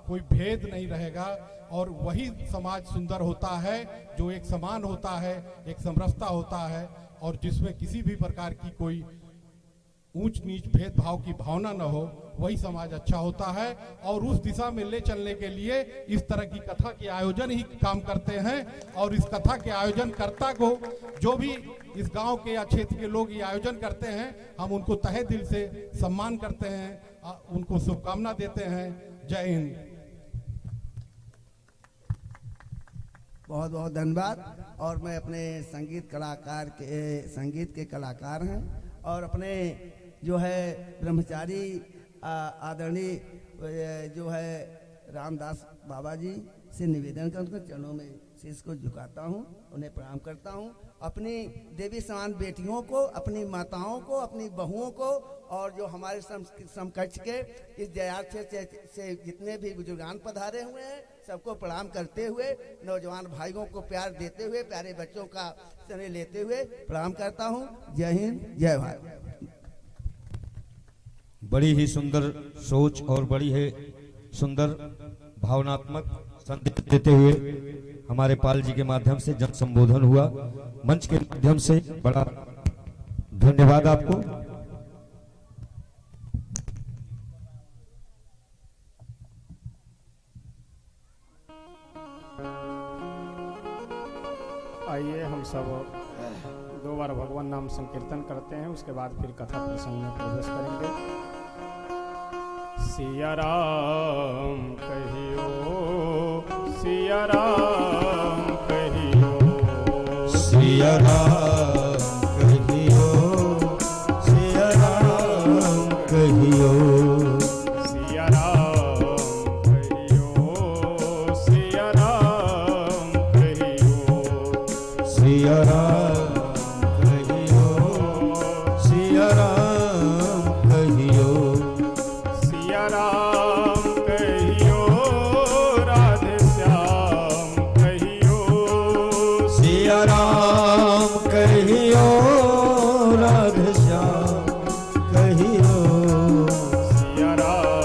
कोई भेद नहीं रहेगा, और वही समाज सुंदर होता है जो एक समान होता है, एक समरसता होता है, और जिसमें किसी भी प्रकार की कोई ऊंच नीच भेदभाव की भावना न हो, वही समाज अच्छा होता है। और उस दिशा में ले चलने के लिए इस तरह की कथा के आयोजन ही काम करते हैं। और इस कथा के आयोजन कर्ता को, जो भी इस गांव के या क्षेत्र के लोग ये आयोजन करते हैं, हम उनको तहे दिल से सम्मान करते हैं, उनको शुभकामना देते हैं। जय हिंद। बहुत बहुत धन्यवाद। और मैं अपने संगीत के कलाकार हैं, और अपने जो है ब्रह्मचारी आदरणीय जो है रामदास बाबा जी से निवेदन कर उनके चरणों में शीश को झुकाता हूँ, उन्हें प्रणाम करता हूँ। अपनी देवी समान बेटियों को, अपनी माताओं को, अपनी बहुओं को, और जो हमारे समकक्ष के इस जयार से जितने भी बुजुर्गान पधारे हुए हैं, सबको प्रणाम करते हुए, नौजवान भाइयों को प्यार देते हुए, प्यारे बच्चों का स्नेह लेते हुए प्रणाम करता हूँ। जय हिंद, जय भारत। बड़ी ही सुंदर सोच और बड़ी ही सुंदर भावनात्मक संदेश देते हुए हमारे पाल जी के माध्यम से जन संबोधन हुआ। मंच के माध्यम से बड़ा धन्यवाद आपको। आइए हम सब 2 बार भगवान नाम संकीर्तन करते हैं, उसके बाद फिर कथा प्रसंग में प्रवेश करेंगे। सिया राम कहियो, सिया राम कहियो, सिया राम कहियो, सिया राम कहियो, सिया राम कहियो, सिया राम कहियो, सिया राम कहियो, सिया राम कहियो, सिया राम कहियो, राधे श्याम कहियो, सिया राम कहियो, राधे श्याम कहियो, सिया राम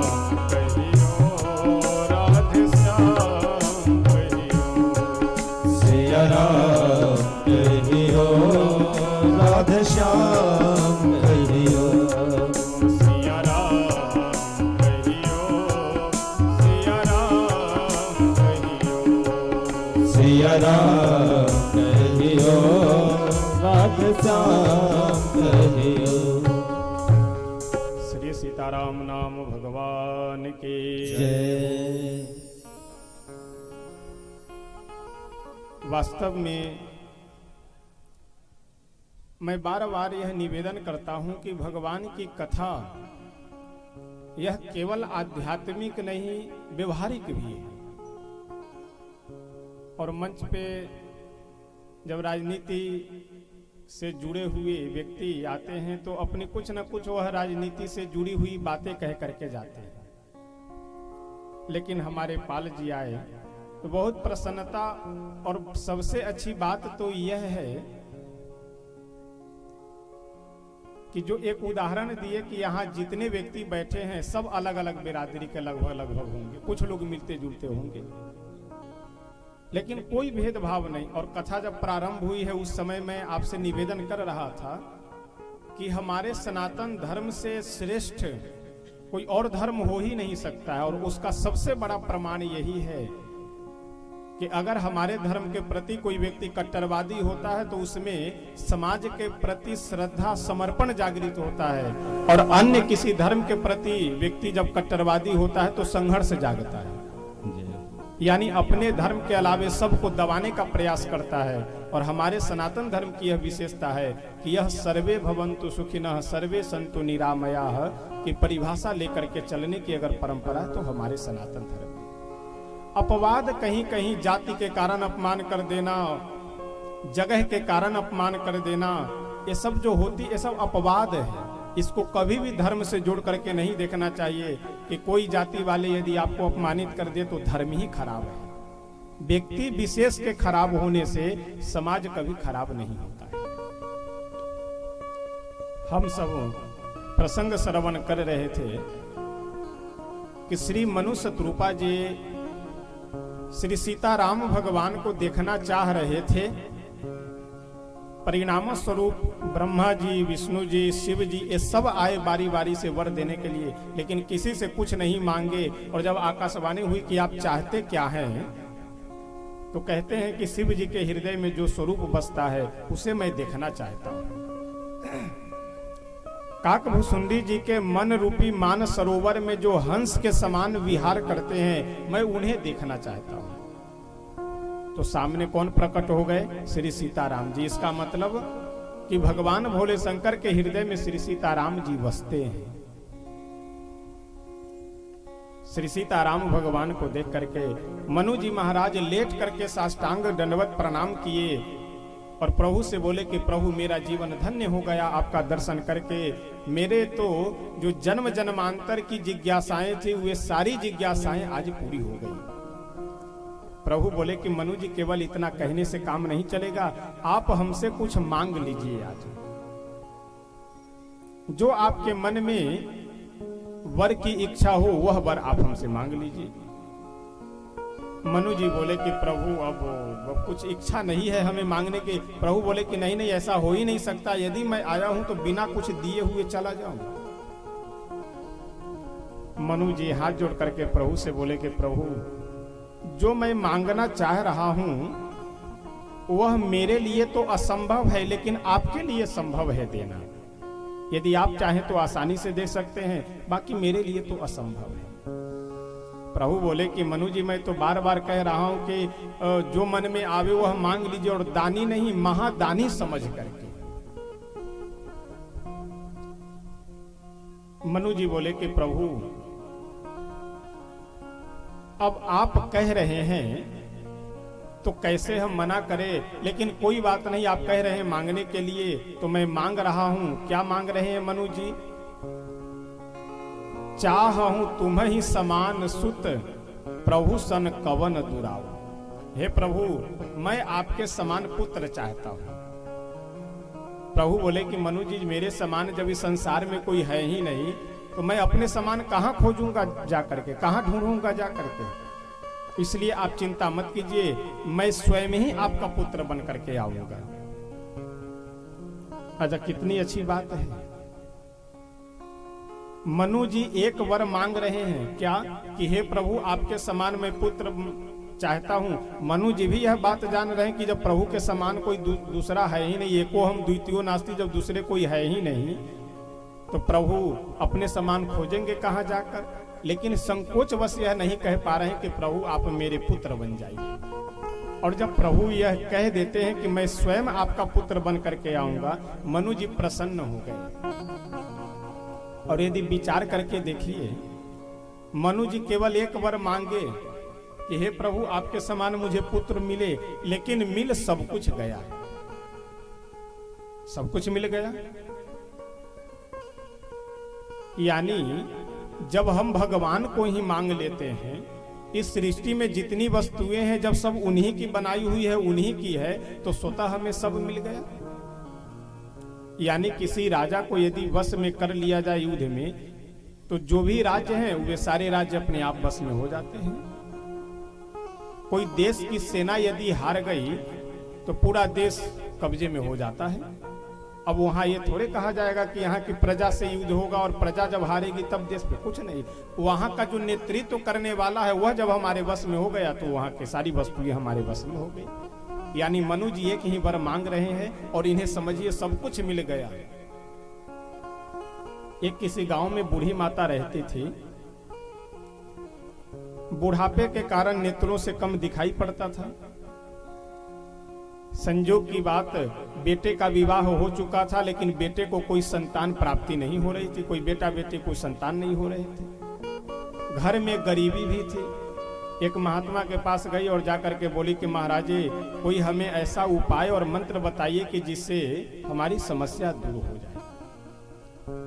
कहियो, राधे श्याम कहियो, सिया राम कहियो, राधे श्याम कहियो, सिया राम कहियो, सिया राम कहियो, सिया राम कहियो, राधे श्याम कहियो। श्री सीताराम नाम भगवान की जय। वास्तव में मैं बार बार यह निवेदन करता हूं कि भगवान की कथा यह केवल आध्यात्मिक नहीं, व्यवहारिक भी है। और मंच पे जब राजनीति से जुड़े हुए व्यक्ति आते हैं तो अपनी कुछ न कुछ वह राजनीति से जुड़ी हुई बातें कह करके जाते हैं। लेकिन हमारे पाल जी आए तो बहुत प्रसन्नता, और सबसे अच्छी बात तो यह है कि जो एक उदाहरण दिए कि यहाँ जितने व्यक्ति बैठे हैं सब अलग अलग बिरादरी के लगभग होंगे, कुछ लोग मिलते जुलते होंगे, लेकिन कोई भेदभाव नहीं। और कथा जब प्रारंभ हुई है उस समय मैं आपसे निवेदन कर रहा था कि हमारे सनातन धर्म से श्रेष्ठ कोई और धर्म हो ही नहीं सकता है। और उसका सबसे बड़ा प्रमाण यही है कि अगर हमारे धर्म के प्रति कोई व्यक्ति कट्टरवादी होता है तो उसमें समाज के प्रति श्रद्धा, समर्पण जागृत होता है, और अन्य किसी धर्म के प्रति व्यक्ति जब कट्टरवादी होता है तो संघर्ष जागता है, यानी अपने धर्म के अलावे सबको दबाने का प्रयास करता है। और हमारे सनातन धर्म की यह विशेषता है कि यह सर्वे भवन्तु सुखिनः सर्वे सन्तु निरामयाः की परिभाषा लेकर के चलने की अगर परंपरा है तो हमारे सनातन धर्म। अपवाद कहीं कहीं जाति के कारण अपमान कर देना, जगह के कारण अपमान कर देना, ये सब जो होती ये सब अपवाद है। इसको कभी भी धर्म से जोड़ करके नहीं देखना चाहिए कि कोई जाति वाले यदि आपको अपमानित कर दे तो धर्म ही खराब है। व्यक्ति विशेष के खराब होने से समाज कभी खराब नहीं होता है। हम सब प्रसंग श्रवण कर रहे थे कि श्री मनु शतरूपा जी श्री सीताराम भगवान को देखना चाह रहे थे। परिणाम स्वरूप ब्रह्मा जी, विष्णु जी, शिव जी ये सब आए बारी बारी से वर देने के लिए, लेकिन किसी से कुछ नहीं मांगे। और जब आकाशवाणी हुई कि आप चाहते क्या हैं, तो कहते हैं कि शिव जी के हृदय में जो स्वरूप बसता है उसे मैं देखना चाहता हूं। काकभूषुंडी जी के मन रूपी मान सरोवर में जो हंस के समान विहार करते हैं, मैं उन्हें देखना चाहता हूं। तो सामने कौन प्रकट हो गए? श्री सीताराम जी। इसका मतलब कि भगवान भोले शंकर के हृदय में श्री सीताराम जी बसते हैं। श्री सीताराम भगवान को देख करके मनु जी महाराज लेट करके साष्टांग दंडवत प्रणाम किए और प्रभु से बोले कि प्रभु मेरा जीवन धन्य हो गया आपका दर्शन करके। मेरे तो जो जन्म जन्मांतर की जिज्ञासाएं थी वे सारी जिज्ञासाएं आज पूरी हो गई। प्रभु बोले कि मनु जी केवल इतना कहने से काम नहीं चलेगा, आप हमसे कुछ मांग लीजिए। आज जो आपके मन में वर की इच्छा हो वह वर आप हमसे मांग लीजिए। मनु जी बोले कि प्रभु अब कुछ इच्छा नहीं है हमें मांगने की। प्रभु बोले कि नहीं नहीं, ऐसा हो ही नहीं सकता, यदि मैं आया हूं तो बिना कुछ दिए हुए चला जाऊं। मनु जी हाथ जोड़ करके प्रभु से बोले कि प्रभु, जो मैं मांगना चाह रहा हूं वह मेरे लिए तो असंभव है, लेकिन आपके लिए संभव है देना। यदि आप चाहें तो आसानी से दे सकते हैं, बाकी मेरे लिए तो असंभव है। प्रभु बोले कि मनु जी, मैं तो बार बार कह रहा हूं कि जो मन में आवे वह मांग लीजिए, और दानी नहीं महादानी समझ करके। मनु जी बोले कि प्रभु, अब आप कह रहे हैं तो कैसे हम मना करें, लेकिन कोई बात नहीं, आप कह रहे हैं मांगने के लिए तो मैं मांग रहा हूं। क्या मांग रहे हैं मनु जी? चाहूं तुम्हि समान सुत, प्रभु सन कवन दुराव। हे प्रभु, मैं आपके समान पुत्र चाहता हूं। प्रभु बोले कि मनु जी, मेरे समान जब इस संसार में कोई है ही नहीं, तो मैं अपने समान कहां खोजूंगा जा करके, कहां ढूंढूंगा जा करके। इसलिए आप चिंता मत कीजिए, मैं स्वयं ही आपका पुत्र बन करके आऊंगा। अच्छा, कितनी अच्छी बात है। मनु जी एक वर मांग रहे हैं, क्या कि हे प्रभु, आपके समान मैं पुत्र चाहता हूं। मनु जी भी यह बात जान रहे हैं कि जब प्रभु के समान कोई दूसरा है ही नहीं, एको हम द्वितीयो नास्ति, जब दूसरे कोई है ही नहीं, तो प्रभु अपने समान खोजेंगे कहां जाकर। लेकिन संकोच वश यह नहीं कह पा रहे हैं कि प्रभु आप मेरे पुत्र बन जाइए। और जब प्रभु यह कह देते हैं कि मैं स्वयं आपका पुत्र बन करके आऊंगा, मनु जी प्रसन्न हो गए। और यदि विचार करके देखिए, मनु जी केवल एक वर मांगे कि हे प्रभु, आपके समान मुझे पुत्र मिले, लेकिन मिल सब कुछ गया। सब कुछ मिल गया, यानी जब हम भगवान को ही मांग लेते हैं, इस सृष्टि में जितनी वस्तुएं हैं जब सब उन्हीं की बनाई हुई है, उन्हीं की है, तो स्वतः हमें सब मिल गया। यानी किसी राजा को यदि वश में कर लिया जाए युद्ध में, तो जो भी राज्य हैं वे सारे राज्य अपने आप वश में हो जाते हैं। कोई देश की सेना यदि हार गई तो पूरा देश कब्जे में हो जाता है। अब वहां ये थोड़े कहा जाएगा कि यहाँ की प्रजा से युद्ध होगा और प्रजा जब हारेगी तब देश पे, कुछ नहीं। वहां का जो नेतृत्व करने वाला है वह जब हमारे वश में हो गया तो वहां की सारी वस्तुएं हमारे वश में हो गई। यानी मनु जी एक ही वर मांग रहे हैं और इन्हें समझिए सब कुछ मिल गया। एक किसी गांव में बूढ़ी माता रहती थी। बुढ़ापे के कारण नेत्रों से कम दिखाई पड़ता था। संजोग की बात, बेटे का विवाह हो चुका था, लेकिन बेटे को कोई संतान प्राप्ति नहीं हो रही थी। कोई बेटा बेटी कोई संतान नहीं हो रहे थे। घर में गरीबी भी थी। एक महात्मा के पास गई और जाकर के बोली कि महाराजे, कोई हमें ऐसा उपाय और मंत्र बताइए कि जिससे हमारी समस्या दूर हो जाए।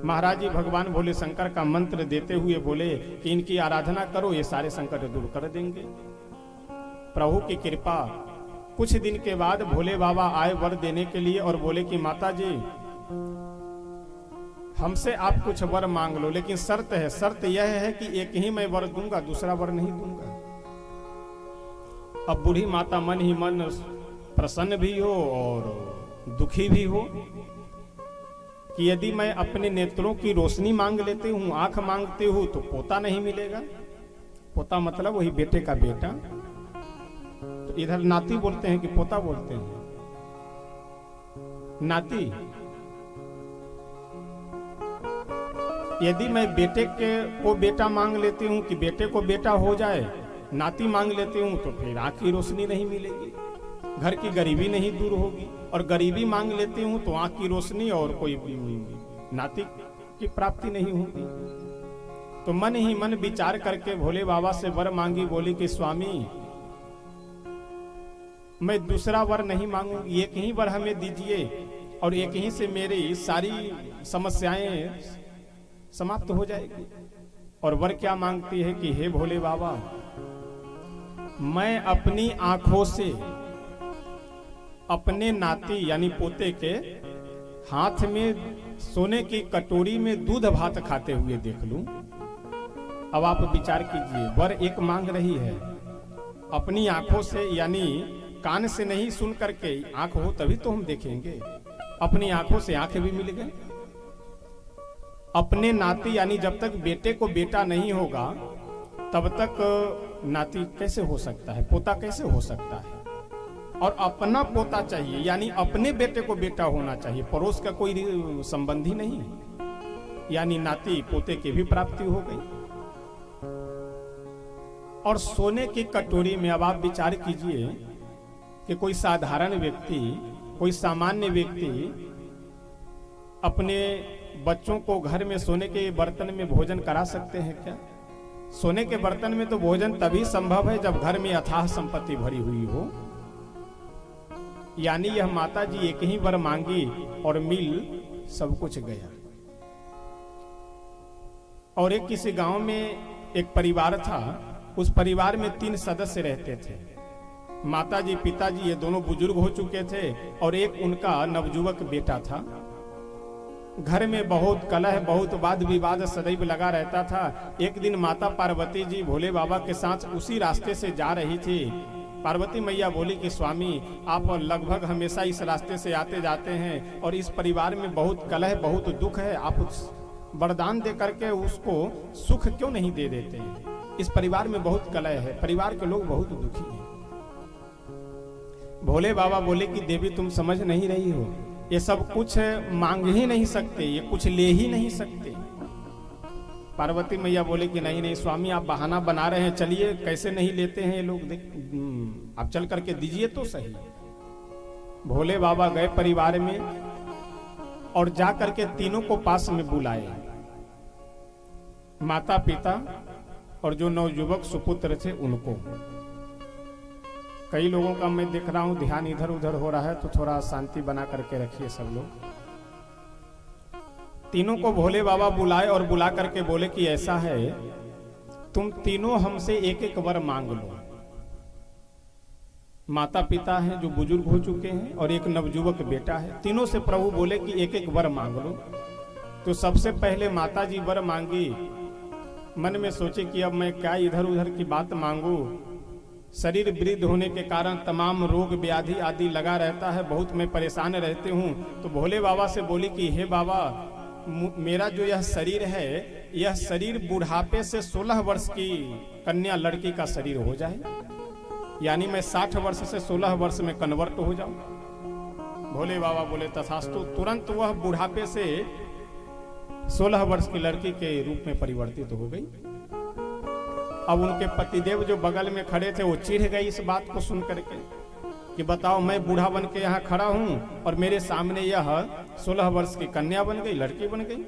महाराज जी भगवान भोले शंकर का मंत्र देते हुए बोले कि इनकी आराधना करो, ये सारे संकट दूर कर देंगे। प्रभु की कृपा, कुछ दिन के बाद भोले बाबा आए वर देने के लिए और बोले कि माता जी, हमसे आप कुछ वर मांग लो, लेकिन शर्त है। शर्त यह है कि एक ही मैं वर दूंगा, दूसरा वर नहीं दूंगा। अब बूढ़ी माता मन ही मन प्रसन्न भी हो और दुखी भी हो कि यदि मैं अपने नेत्रों की रोशनी मांग लेती हूँ, आंख मांगती हूँ, तो पोता नहीं मिलेगा। पोता मतलब वही बेटे का बेटा। इधर नाती बोलते हैं कि पोता बोलते हैं? नाती। यदि मैं बेटे को बेटा मांग लेती हूं कि बेटे को बेटा हो जाए, नाती मांग लेती हूं, तो फिर आंख की रोशनी नहीं मिलेगी, घर की गरीबी नहीं दूर होगी। और गरीबी मांग लेती हूं तो आंख की रोशनी और कोई नाती की प्राप्ति नहीं होगी। तो मन ही मन विचार करके भोले बाबा से वर मांगी। बोली कि स्वामी, मैं दूसरा वर नहीं मांगूंगी, एक ही वर हमें दीजिए और एक ही से मेरी सारी समस्याएं समाप्त हो जाएगी। और वर क्या मांगती है कि हे भोले बाबा, मैं अपनी आंखों से अपने नाती यानी पोते के हाथ में सोने की कटोरी में दूध भात खाते हुए देख लूं। अब आप विचार कीजिए, वर एक मांग रही है अपनी आंखों से यानी कान से नहीं सुन करके, आंख हो तभी तो हम देखेंगे। अपनी आंखों से आंखें भी मिल गए। अपने नाती यानी जब तक बेटे को बेटा नहीं होगा तब तक नाती कैसे हो सकता है, पोता कैसे हो सकता है। और अपना पोता चाहिए यानी अपने बेटे को बेटा होना चाहिए, पड़ोस का कोई संबंधी नहीं, यानी नाती पोते की भी प्राप्ति हो गई। और सोने की कटोरी में अब आप विचार कीजिए कि कोई साधारण व्यक्ति, कोई सामान्य व्यक्ति अपने बच्चों को घर में सोने के बर्तन में भोजन करा सकते हैं क्या? सोने के बर्तन में तो भोजन तभी संभव है जब घर में अथाह संपत्ति भरी हुई हो। यानी यह माता जी एक ही वर मांगी और मिल सब कुछ गया। और एक किसी गांव में एक परिवार था, उस परिवार में 3 सदस्य रहते थे। माता जी, पिताजी ये दोनों बुजुर्ग हो चुके थे और एक उनका नवजुवक बेटा था। घर में बहुत कलह, बहुत वाद विवाद सदैव लगा रहता था। एक दिन माता पार्वती जी भोले बाबा के साथ उसी रास्ते से जा रही थी। पार्वती मैया बोली कि स्वामी, आप लगभग हमेशा इस रास्ते से आते जाते हैं और इस परिवार में बहुत कलह, बहुत दुख है, आप वरदान दे करके उसको सुख क्यों नहीं दे देते हैं? इस परिवार में बहुत कलह है, परिवार के लोग बहुत दुखी हैं। भोले बाबा बोले कि देवी तुम समझ नहीं रही हो, ये सब कुछ मांग ही नहीं सकते, ये कुछ ले ही नहीं सकते। पार्वती मैया बोले कि नहीं नहीं स्वामी, आप बहाना बना रहे हैं, चलिए कैसे नहीं लेते हैं ये लोग, आप चल करके दीजिए तो सही। भोले बाबा गए परिवार में और जा करके तीनों को पास में बुलाए, माता पिता और जो नवयुवक सुपुत्र थे उनको। कई लोगों का मैं देख रहा हूं ध्यान इधर उधर हो रहा है, तो थोड़ा शांति बना करके रखिए सब लोग। तीनों को भोले बाबा बुलाए और बुला करके बोले कि ऐसा है, तुम तीनों हमसे एक एक वर मांग लो। माता पिता हैं जो बुजुर्ग हो चुके हैं और एक नवजुवक बेटा है। तीनों से प्रभु बोले कि एक एक वर मांग लो। तो सबसे पहले माता जी वर मांगी। मन में सोचे कि अब मैं क्या इधर उधर की बात मांगू, शरीर वृद्ध होने के कारण तमाम रोग व्याधि आदि लगा रहता है, बहुत मैं परेशान रहती हूँ। तो भोले बाबा से बोली कि हे बाबा, मेरा जो यह शरीर है, यह शरीर बुढ़ापे से 16 वर्ष की कन्या लड़की का शरीर हो जाए, यानी मैं 60 वर्ष से 16 वर्ष में कन्वर्ट हो जाऊं। भोले बाबा बोले तथास्तु। तुरंत वह बुढ़ापे से 16 वर्ष की लड़की के रूप में परिवर्तित हो गई। अब उनके पतिदेव जो बगल में खड़े थे वो चिढ़ गए इस बात को सुन करके कि बताओ, मैं बूढ़ा बन के यहाँ खड़ा हूँ और मेरे सामने यह 16 वर्ष की कन्या बन गई, लड़की बन गई।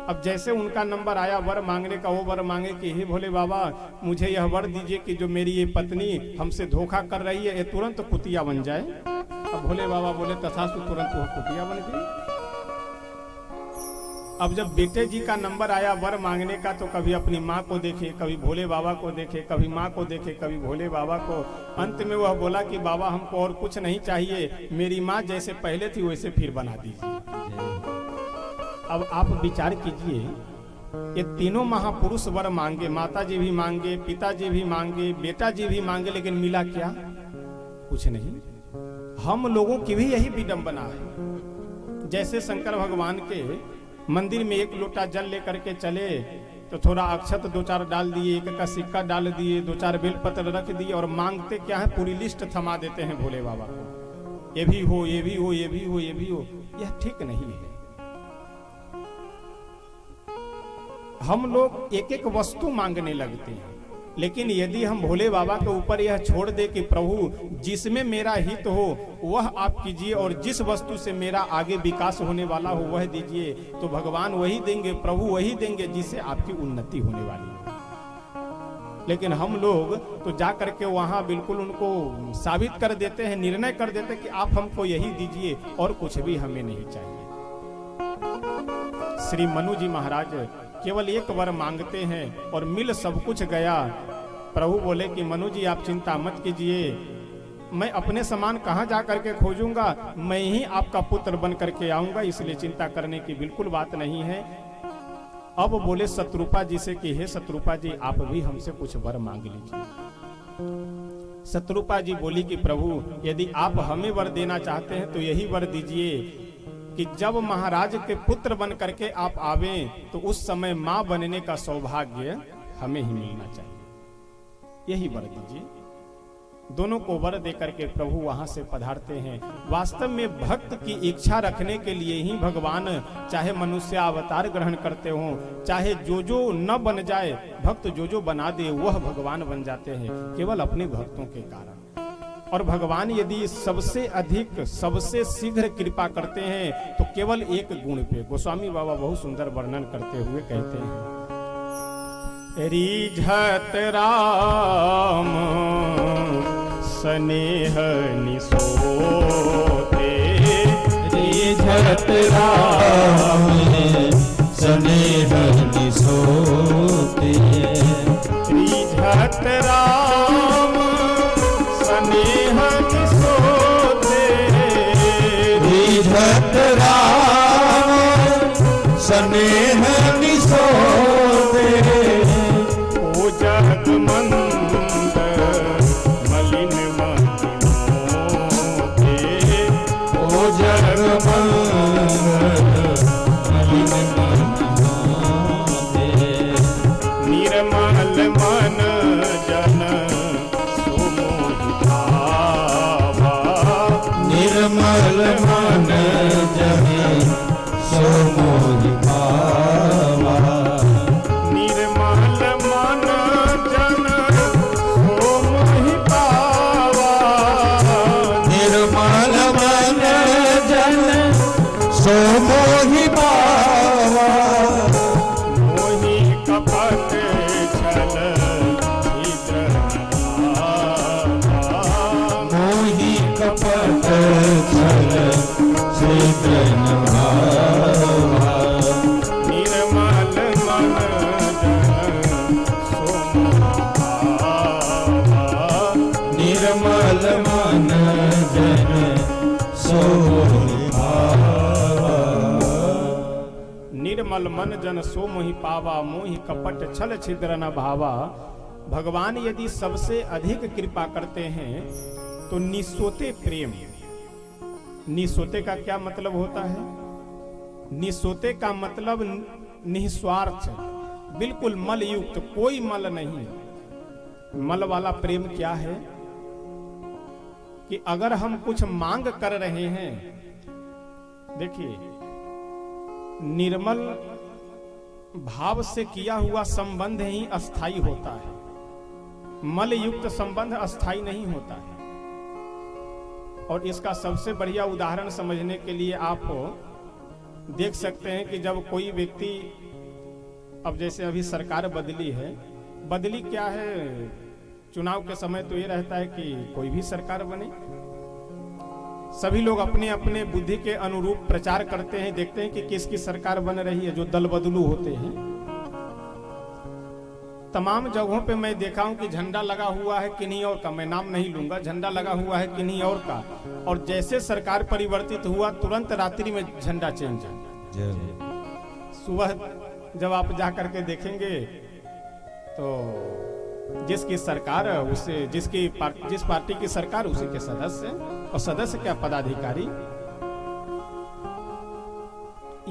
अब जैसे उनका नंबर आया वर मांगने का, वो वर मांगे कि हे भोले बाबा, मुझे यह वर दीजिए कि जो मेरी ये पत्नी हमसे धोखा कर रही है, ये तुरंत कुतिया बन जाए। अब भोले बाबा बोले तथास्तु। तुरंत वह कुतिया बन गई। अब जब बेटे जी का नंबर आया वर मांगने का, तो कभी अपनी माँ को देखे, कभी भोले बाबा को देखे, कभी माँ को देखे, कभी भोले बाबा को। अंत में वह बोला कि बाबा हमको और कुछ नहीं चाहिए, मेरी माँ जैसे पहले थी वैसे फिर बना दीजिए। अब आप विचार कीजिए, ये तीनों महापुरुष वर मांगे, माता जी भी मांगे, पिताजी भी मांगे, बेटा जी भी मांगे, लेकिन मिला क्या? कुछ नहीं। हम लोगों की भी यही विडंबना है। जैसे शंकर भगवान के मंदिर में एक लोटा जल लेकर के चले तो थोड़ा अक्षत 2-4 डाल दिए, एक का सिक्का डाल दिए, 2-4 बेलपत्र रख दिए और मांगते क्या है, पूरी लिस्ट थमा देते हैं भोले बाबा को। ये भी हो, ये भी हो, ये भी हो, ये भी हो। यह ठीक नहीं है। हम लोग एक एक वस्तु मांगने लगते हैं, लेकिन यदि हम भोले बाबा के ऊपर यह छोड़ दे कि प्रभु जिसमें मेरा हित हो वह आप कीजिए और जिस वस्तु से मेरा आगे विकास होने वाला हो वह दीजिए, तो भगवान वही देंगे, प्रभु वही देंगे जिससे आपकी उन्नति होने वाली है। लेकिन हम लोग तो जा करके वहां बिल्कुल उनको साबित कर देते हैं, निर्णय कर देते हैं कि आप हमको यही दीजिए और कुछ भी हमें नहीं चाहिए। श्री मनु जी महाराज केवल एक वर मांगते हैं और मिल सब कुछ गया। प्रभु बोले कि मनु जी आप चिंता मत कीजिए, मैं अपने समान कहां जा करके खोजूंगा, मैं ही आपका पुत्र बन करके आऊंगा, इसलिए चिंता करने की बिल्कुल बात नहीं है। अब बोले शत्रुपा जी से कि हे शत्रुपा जी, आप भी हमसे कुछ वर मांग लीजिए। शत्रुपा जी बोली कि प्रभु यदि आप हमें वर देना चाहते हैं तो यही वर दीजिए कि जब महाराज के पुत्र बन करके आप आवें तो उस समय मां बनने का सौभाग्य हमें ही मिलना चाहिए, यही वर दीजिए। दोनों को वर देकर के प्रभु वहां से पधारते हैं। वास्तव में भक्त की इच्छा रखने के लिए ही भगवान चाहे मनुष्य अवतार ग्रहण करते हो, चाहे जो जो न बन जाए, भक्त जो जो बना दे वह भगवान बन जाते हैं केवल अपने भक्तों के कारण। और भगवान यदि सबसे अधिक सबसे शीघ्र कृपा करते हैं तो केवल एक गुण पे। गोस्वामी बाबा बहुत सुंदर वर्णन करते हुए कहते हैं, रिझत राम स्नेह निसोते, रिझत राम स्नेह निसोते, रिझत राम स्नेह निसोते, रिझत राम स्नेह निसोते, ओ जग मंद मलिन मति मोते, ओ जग मलिन मति मोते, निर्मल मन जन सुमोहि भावा, निर्मल मन जन सुमोहि भावा, निर्मल मन जन सुमोहि भावा, निर्मल मन जन सुमोहि भावा, मोहि कपट छल छिद्र भावा, मोहि कपट छल छिद्र भावा, निर्मल मन जन सुमोहि भावा, निर्मल मन जन सोहि भावा, निर्मल मन जन सो मोहि पावा, मोहि कपट छल छिद्र न भावा। भगवान यदि सबसे अधिक कृपा करते हैं तो निसोते प्रेम। निसोते का क्या मतलब होता है? निसोते का मतलब निस्वार्थ, बिल्कुल मल युक्त, कोई मल नहीं। मल वाला प्रेम क्या है कि अगर हम कुछ मांग कर रहे हैं, देखिए निर्मल भाव से किया हुआ संबंध ही अस्थाई होता है, मल युक्त संबंध अस्थाई नहीं होता है। और इसका सबसे बढ़िया उदाहरण समझने के लिए आप देख सकते हैं कि जब कोई व्यक्ति, अब जैसे अभी सरकार बदली है, बदली क्या है, चुनाव के समय तो ये रहता है कि कोई भी सरकार बने, सभी लोग अपने अपने बुद्धि के अनुरूप प्रचार करते हैं, देखते हैं कि किसकी सरकार बन रही है। जो दल बदलू होते हैं, तमाम जगहों पे मैं देखा हूं कि झंडा लगा हुआ है किन्हीं और का, मैं नाम नहीं लूंगा, झंडा लगा हुआ है किन्हीं और का, और जैसे सरकार परिवर्तित हुआ तुरंत रात्रि में झंडा चेंज है। सुबह जब आप जा करके देखेंगे तो जिसकी सरकार उसे, जिस पार्टी की सरकार उसी के सदस्य, और सदस्य क्या पदाधिकारी।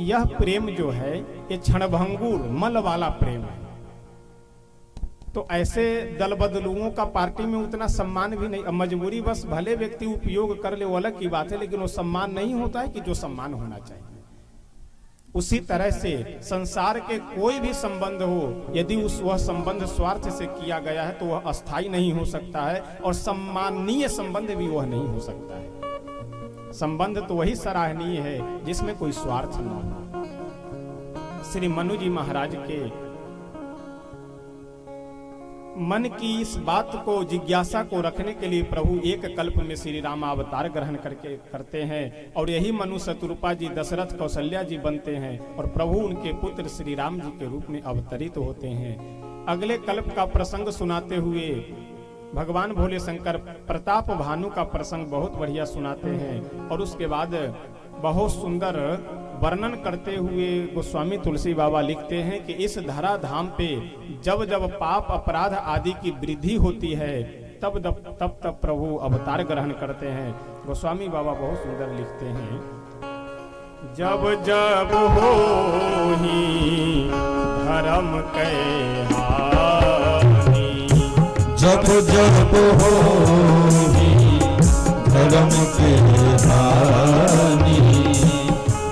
यह प्रेम जो है ये क्षणभंगुर मल वाला प्रेम है। तो ऐसे दल बदलुओं का पार्टी में उतना सम्मान भी नहीं, मजबूरी बस भले व्यक्ति उपयोग कर ले वो अलग की बात है, लेकिन वो सम्मान नहीं होता है कि जो सम्मान होना चाहिए। उसी तरह से संसार के कोई भी संबंध हो, यदि वह संबंध स्वार्थ से किया गया है तो वह अस्थाई नहीं हो सकता है, और सम्माननीय संबंध भी वह नहीं हो सकता है। संबंध तो वही सराहनीय है जिसमें कोई स्वार्थ न हो। श्री मनु जी महाराज के मन की इस बात को, जिज्ञासा को रखने के लिए प्रभु एक कल्प में श्री राम अवतार ग्रहण करते हैं, और यही मनु शत्रुपा जी दशरथ कौशल्या जी बनते हैं, और प्रभु उनके पुत्र श्री राम जी के रूप में अवतरित होते हैं। अगले कल्प का प्रसंग सुनाते हुए भगवान भोले शंकर प्रताप भानु का प्रसंग बहुत बढ़िया सुनाते हैं, और उसके बाद बहुत सुंदर वर्णन करते हुए गोस्वामी तुलसी बाबा लिखते हैं कि इस धरा धाम पे जब जब पाप अपराध आदि की वृद्धि होती है तब प्रभु अवतार ग्रहण करते हैं। गोस्वामी बाबा बहुत सुंदर लिखते हैं, जब जब हो ही धर्म के हानि, जब जब हो धर्म के हानि,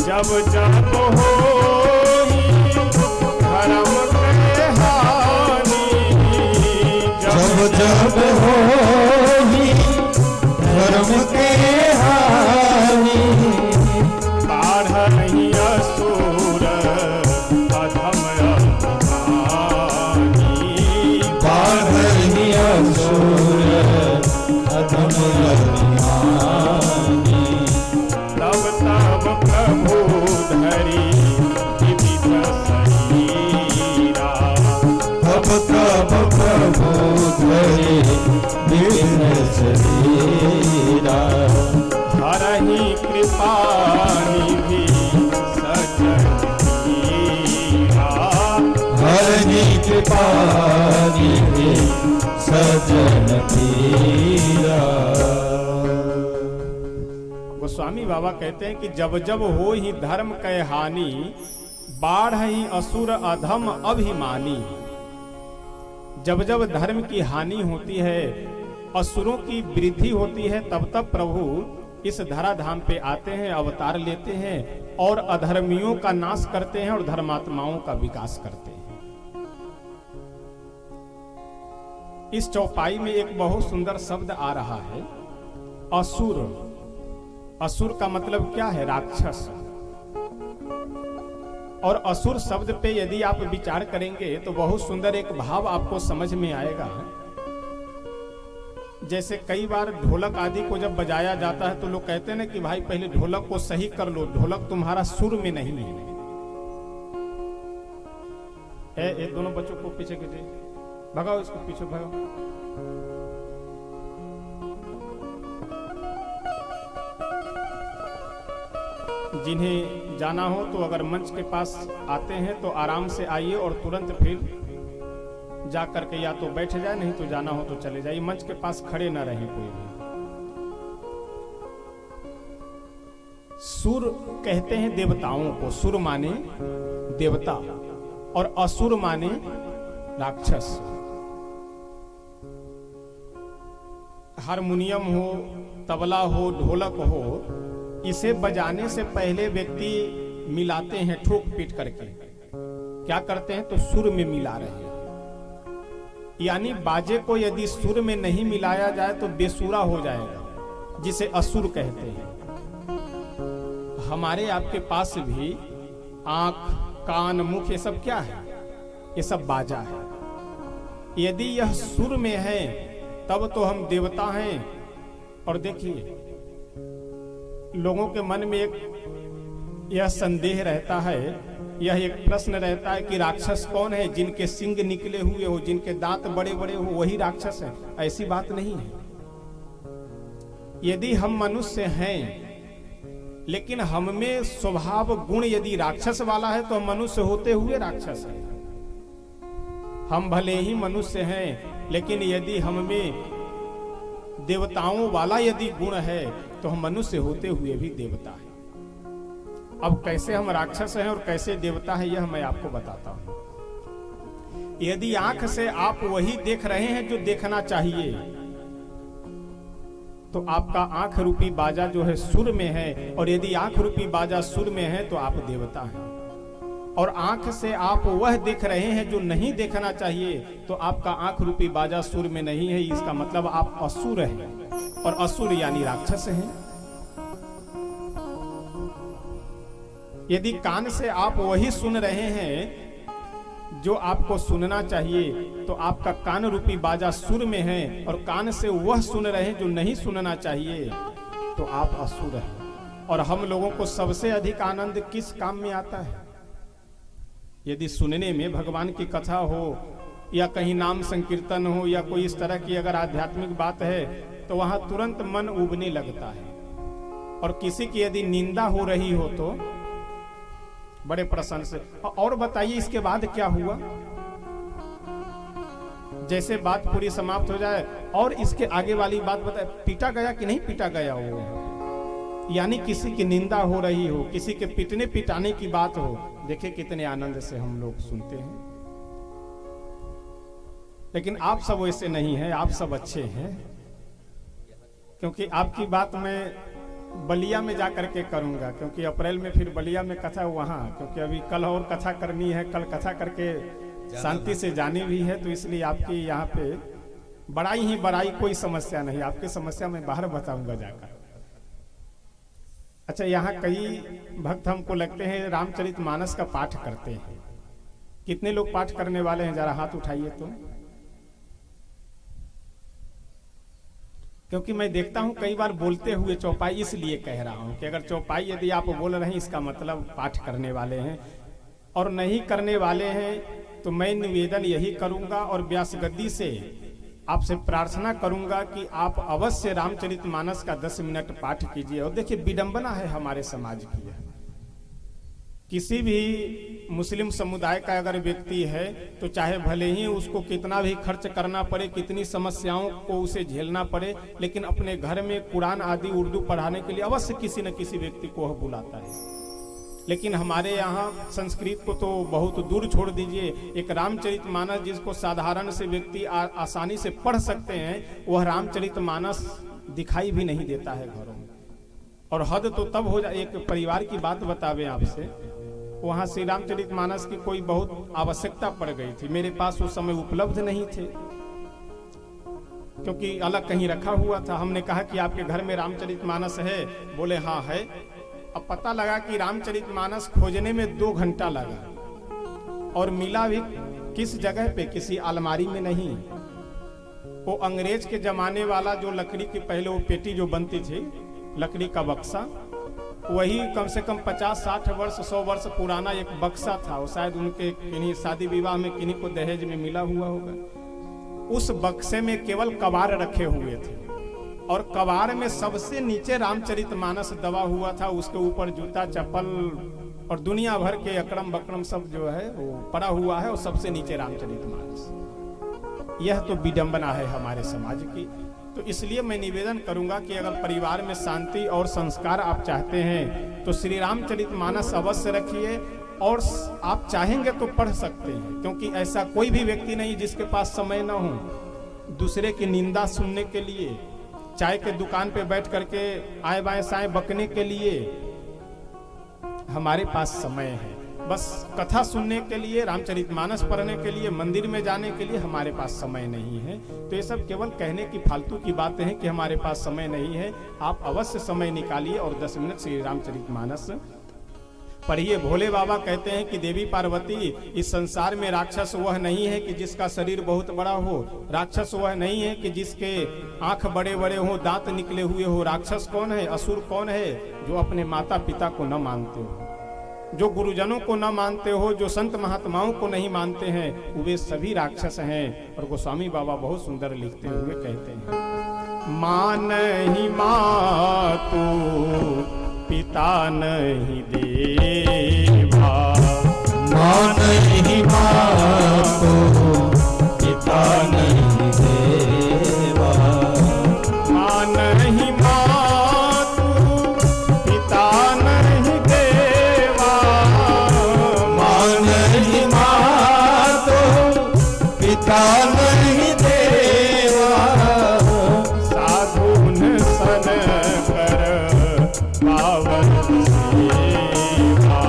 जब जब हो धर्म के हानि, जब जब हो धर्म के हानि, बाढ़ नहीं असुर अधम अभिमानी, बाढ़ नहीं असुर अधम अभिमानी, तब तब प्रभु धरी विविध शरीरा, तब तब प्रभु धरे विघ्न शरीरा, हरहि कृपा निधि सज्जन मीरा, हरहि कृपा निधि सज्जन पीरा। गोस्वामी बाबा कहते हैं कि जब जब हो ही धर्म कै हानि, बाढ़ ही असुर अधम अभिमानी। जब जब धर्म की हानि होती है, असुरों की वृद्धि होती है, तब तब प्रभु इस धराधाम पे आते हैं, अवतार लेते हैं और अधर्मियों का नाश करते हैं और धर्मात्माओं का विकास करते हैं। इस चौपाई में एक बहुत सुंदर शब्द आ रहा है, असुर। असुर का मतलब क्या है? राक्षस। और असुर शब्द पे यदि आप विचार करेंगे तो बहुत सुंदर एक भाव आपको समझ में आएगा। जैसे कई बार ढोलक आदि को जब बजाया जाता है तो लोग कहते हैं ना कि भाई पहले ढोलक को सही कर लो, ढोलक तुम्हारा सुर में नहीं है। ये दोनों बच्चों को पीछे कीजिए, भगाओ इसको पीछे भगाओ। जिन्हें जाना हो तो अगर मंच के पास आते हैं तो आराम से आइए और तुरंत फिर जा करके या तो बैठ जाए, नहीं तो जाना हो तो चले जाइए। मंच के पास खड़े ना रहें कोई भी। सुर कहते हैं देवताओं को। सुर माने देवता और असुर माने राक्षस। हारमोनियम हो, तबला हो, ढोलक हो, इसे बजाने से पहले व्यक्ति मिलाते हैं ठोक पीट करके। क्या करते हैं? तो सुर में मिला रहे हैं। यानी बाजे को यदि सुर में नहीं मिलाया जाए तो बेसुरा हो जाएगा, जिसे असुर कहते हैं। हमारे आपके पास भी आंख, कान, मुख, ये सब क्या है? ये सब बाजा है। यदि यह सुर में है तब तो हम देवता हैं। और देखिए, लोगों के मन में एक यह संदेह रहता है, यह एक प्रश्न रहता है कि राक्षस कौन है? जिनके सिंग निकले हुए हो, जिनके दांत बड़े बड़े हो, वही राक्षस है। ऐसी बात नहीं है। यदि हम मनुष्य हैं लेकिन हम में स्वभाव गुण यदि राक्षस वाला है तो हम मनुष्य होते हुए राक्षस हैं। हम भले ही मनुष्य हैं लेकिन यदि हम में देवताओं वाला यदि गुण है तो हम मनुष्य होते हुए भी देवता हैं। अब कैसे हम राक्षस हैं और कैसे देवता हैं यह मैं आपको बताता हूं। यदि आंख से आप वही देख रहे हैं जो देखना चाहिए तो आपका आंख रूपी बाजा जो है सुर में है, और यदि आंख रूपी बाजा सुर में है तो आप देवता हैं। और आंख से आप वह देख रहे हैं जो नहीं देखना चाहिए तो आपका आंख रूपी बाजा सुर में नहीं है। इसका मतलब आप असुर हैं, और असुर यानी राक्षस हैं। यदि कान से आप वही सुन रहे हैं जो आपको सुनना चाहिए तो आपका कान रूपी बाजा सुर में है, और कान से वह सुन रहे हैं जो नहीं सुनना चाहिए तो आप असुर हैं। और हम लोगों को सबसे अधिक आनंद किस काम में आता है? यदि सुनने में भगवान की कथा हो या कहीं नाम संकीर्तन हो या कोई इस तरह की अगर आध्यात्मिक बात है तो वहां तुरंत मन उबने लगता है। और किसी की यदि निंदा हो रही हो तो बड़े प्रसन्न से। और बताइए इसके बाद क्या हुआ? जैसे बात पूरी समाप्त हो जाए और इसके आगे वाली बात बताए, पीटा गया कि नहीं पीटा गया वो, यानी किसी की निंदा हो रही हो, किसी के पीटने पिटाने की बात हो, देखिए कितने आनंद से हम लोग सुनते हैं। लेकिन आप सब वैसे नहीं हैं, आप सब अच्छे हैं, क्योंकि आपकी बात मैं बलिया में जा करके करूंगा, क्योंकि अप्रैल में फिर बलिया में कथा वहां, क्योंकि अभी कल और कथा करनी है, कल कथा करके शांति से जानी भी है, तो इसलिए आपकी यहाँ पे बड़ाई ही बड़ाई, कोई समस्या नहीं, आपकी समस्या मैं बाहर बताऊंगा जाकर। अच्छा, यहाँ कई भक्त हमको लगते हैं रामचरितमानस का पाठ करते हैं, कितने लोग पाठ करने वाले हैं, जरा हाथ उठाइए तो। क्योंकि मैं देखता हूं कई बार बोलते हुए चौपाई, इसलिए कह रहा हूं कि अगर चौपाई यदि आप बोल रहे हैं इसका मतलब पाठ करने वाले हैं, और नहीं करने वाले हैं तो मैं निवेदन यही करूंगा और व्यास गद्दी से आपसे प्रार्थना करूंगा कि आप अवश्य रामचरितमानस का 10 मिनट पाठ कीजिए। और देखिए, विडंबना है हमारे समाज की, किसी भी मुस्लिम समुदाय का अगर व्यक्ति है तो चाहे भले ही उसको कितना भी खर्च करना पड़े, कितनी समस्याओं को उसे झेलना पड़े, लेकिन अपने घर में कुरान आदि उर्दू पढ़ाने के लिए अवश्य किसी न किसी व्यक्ति को वह बुलाता है। लेकिन हमारे यहाँ संस्कृत को तो बहुत दूर छोड़ दीजिए, एक रामचरितमानस जिसको साधारण से व्यक्ति आसानी से पढ़ सकते हैं, वह रामचरितमानस दिखाई भी नहीं देता है घरों में। और हद तो तब हो जाए, एक परिवार की बात बतावे आपसे, वहां श्री रामचरितमानस की कोई बहुत आवश्यकता पड़ गई थी, मेरे पास उस समय उपलब्ध नहीं थे, क्योंकि अलग कहीं रखा हुआ था। हमने कहा कि आपके घर में रामचरितमानस है? बोले हाँ है। अब पता लगा कि रामचरितमानस खोजने में 2 घंटा लगा, और मिला भी किस जगह पे, किसी अलमारी में नहीं, वो अंग्रेज के जमाने वाला जो लकड़ी की पहले वो पेटी जो बनती थी, लकड़ी का बक्सा, वही कम से कम 50-60 वर्ष 100 वर्ष पुराना एक बक्सा था। वो शायद उनके किन्हीं शादी विवाह में किन्हीं को दहेज में मिला हुआ होगा। उस बक्से में केवल कबार रखे हुए थे, और कबार में सबसे नीचे रामचरितमानस दबा हुआ था, उसके ऊपर जूता चप्पल और दुनिया भर के अक्रम बक्रम सब जो है वो पड़ा हुआ है, और सबसे नीचे रामचरितमानस। यह तो विडंबना है हमारे समाज की। तो इसलिए मैं निवेदन करूंगा कि अगर परिवार में शांति और संस्कार आप चाहते हैं तो श्री रामचरितमानस अवश्य रखिए, और आप चाहेंगे तो पढ़ सकते हैं, क्योंकि ऐसा कोई भी व्यक्ति नहीं जिसके पास समय ना हो दूसरे की निंदा सुनने के लिए, चाय के दुकान पे बैठ करके आए बाएं साएं बकने के लिए। हमारे पास समय है, बस कथा सुनने के लिए, रामचरितमानस पढ़ने के लिए, मंदिर में जाने के लिए हमारे पास समय नहीं है। तो ये सब केवल कहने की फालतू की बातें हैं कि हमारे पास समय नहीं है। आप अवश्य समय निकालिए और 10 मिनट श्री रामचरितमानस पढ़िए। भोले बाबा कहते हैं कि देवी पार्वती, इस संसार में राक्षस वह नहीं है कि जिसका शरीर बहुत बड़ा हो, राक्षस वह नहीं है कि जिसके आंख बड़े बड़े हो, दांत निकले हुए हो। राक्षस कौन है, असुर कौन है? जो अपने माता पिता को न मानते हो, जो गुरुजनों को न मानते हो, जो संत महात्माओं को नहीं मानते हैं, वे सभी राक्षस हैं। और गोस्वामी बाबा बहुत सुंदर लिखते हुए कहते हैं, मान ही मातु पिता नहीं देवा, मान ही मातो पिता नहीं देवा, मान ही मातु पिता नहीं देवा, मान ही मातो पिता नहीं देवा, साधुन सन कर पावन सेवा,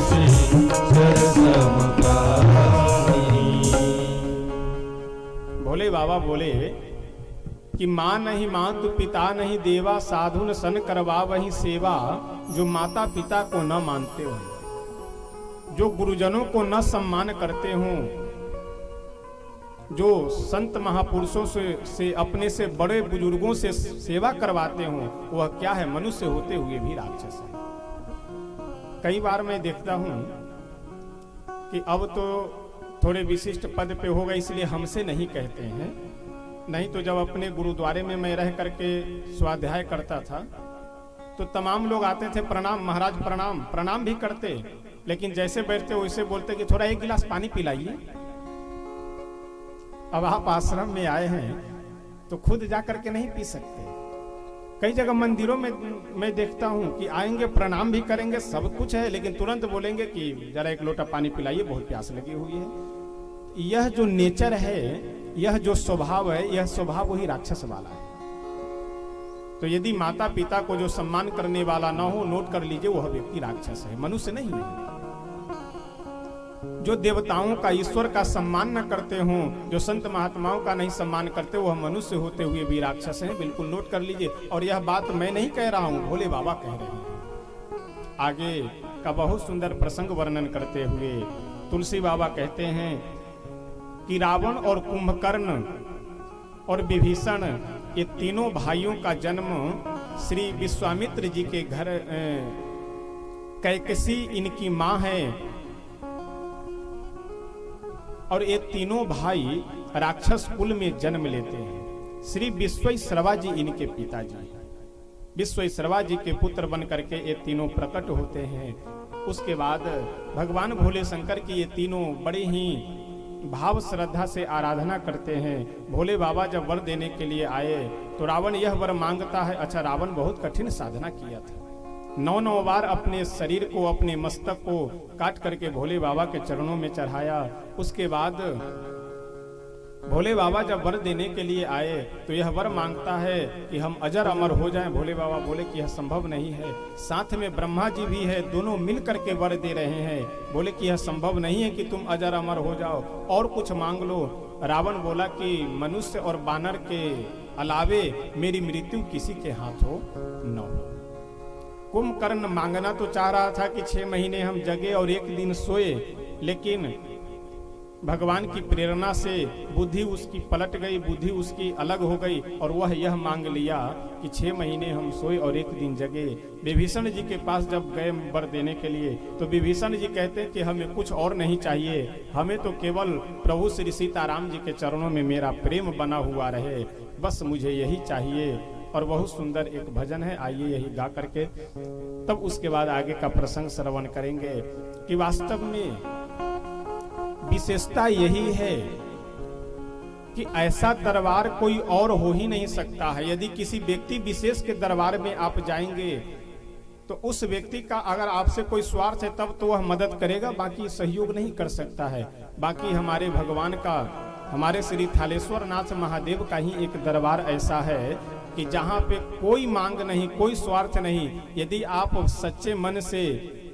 से सरसम प्राणी। भोले बाबा बोले कि माँ नहीं मातु पिता नहीं देवा, साधु न सन करवा वही सेवा। जो माता पिता को न मानते हो, जो गुरुजनों को न सम्मान करते हो, जो संत महापुरुषों से अपने से बड़े बुजुर्गों से सेवा करवाते हो, वह क्या है, मनुष्य होते हुए भी राक्षस है। कई बार मैं देखता हूं कि अब तो थोड़े विशिष्ट पद पे हो गए इसलिए हमसे नहीं कहते हैं, नहीं तो जब अपने गुरुद्वारे में मैं रह करके स्वाध्याय करता था तो तमाम लोग आते थे, प्रणाम महाराज प्रणाम, प्रणाम भी करते, लेकिन जैसे बैठते वैसे बोलते कि थोड़ा एक गिलास पानी पिलाइए। अब आप आश्रम में आए हैं तो खुद जा करके नहीं पी सकते। कई जगह मंदिरों में मैं देखता हूं कि आएंगे, प्रणाम भी करेंगे, सब कुछ है, लेकिन तुरंत बोलेंगे कि जरा एक लोटा पानी पिलाइए, बहुत प्यास लगी हुई है। यह जो नेचर है, यह जो स्वभाव है, यह स्वभाव वही राक्षस वाला है। तो यदि माता पिता को जो सम्मान करने वाला ना हो, नोट कर लीजिए, वह व्यक्ति राक्षस है, मनुष्य नहीं है। जो देवताओं का, ईश्वर का सम्मान न करते हों, जो संत महात्माओं का नहीं सम्मान करते, वह मनुष्य होते हुए भी राक्षस हैं, बिल्कुल नोट कर लीजिए। और यह बात मैं नहीं कह रहा हूं, भोले बाबा कह रहे हैं। आगे का बहुत सुंदर प्रसंग वर्णन करते हुए तुलसी बाबा कहते हैं कि रावण और कुंभकर्ण और विभीषण, ये तीनों भाइयों का जन्म श्री विश्वामित्र जी के घर कैकसी इनकी मां है, और ये तीनों भाई राक्षस कुल में जन्म लेते हैं। श्री विश्वेश्वरवा जी इनके पिताजी हैं। विश्वेश्वरवा जी के पुत्र बन करके ये तीनों प्रकट होते हैं। उसके बाद भगवान भोले शंकर की ये तीनों बड़े ही भाव श्रद्धा से आराधना करते हैं। भोले बाबा जब वर देने के लिए आए तो रावण यह वर मांगता है। अच्छा, रावण बहुत कठिन साधना किया था, 9 बार अपने शरीर को, अपने मस्तक को काट करके भोले बाबा के चरणों में चढ़ाया। उसके बाद भोले बाबा जब वर देने के लिए आए तो यह वर मांगता है कि हम अजर अमर हो जाएं। भोले बाबा बोले कि यह संभव नहीं है। साथ में ब्रह्मा जी भी है, दोनों मिल करके वर दे रहे हैं। बोले कि यह संभव नहीं है कि तुम अजर अमर हो जाओ, और कुछ मांग लो। रावण बोला कि मनुष्य और बानर के अलावे मेरी मृत्यु किसी के हाथों न हो। कुंभकर्ण मांगना तो चाह रहा था कि 6 महीने हम जगे और 1 दिन सोए, लेकिन भगवान की प्रेरणा से बुद्धि उसकी पलट गई, बुद्धि उसकी अलग हो गई, और वह यह मांग लिया कि 6 महीने हम सोए और 1 दिन जगे। विभीषण जी के पास जब गए वर देने के लिए तो विभीषण जी कहते कि हमें कुछ और नहीं चाहिए, हमें तो केवल प्रभु श्री सीताराम जी के चरणों में मेरा प्रेम बना हुआ रहे, बस मुझे यही चाहिए। और बहुत सुंदर एक भजन है, आइए यही गा करके तब उसके बाद आगे का प्रसंग श्रवण करेंगे कि वास्तव में विशेषता यही है कि ऐसा दरबार कोई और हो ही नहीं सकता है। यदि किसी व्यक्ति विशेष के दरबार में आप जाएंगे तो उस व्यक्ति का अगर आपसे कोई स्वार्थ है तब तो वह मदद करेगा, बाकी सहयोग नहीं कर सकता है। बाकी हमारे भगवान का, हमारे श्री थालेश्वर नाथ महादेव का ही एक दरबार ऐसा है कि जहाँ पे कोई मांग नहीं, कोई स्वार्थ नहीं। यदि आप सच्चे मन से,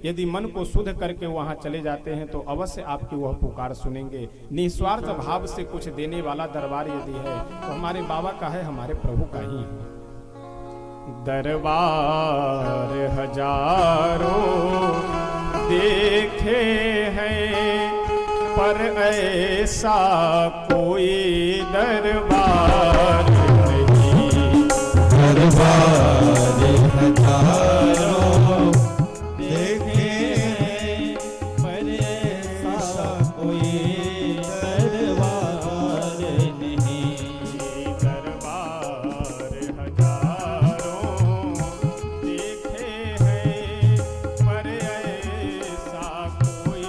यदि मन को शुद्ध करके वहां चले जाते हैं तो अवश्य आपकी वह पुकार सुनेंगे। निस्वार्थ भाव से कुछ देने वाला दरबार यदि है तो हमारे बाबा का है, हमारे प्रभु का ही है। दरबार हजारों देखे हैं पर ऐसा कोई दरबार नहीं। दरबार हजारों देखे हैं पर ऐसा कोई दरबार नहीं। दरबार हजारों देखे हैं पर ऐसा कोई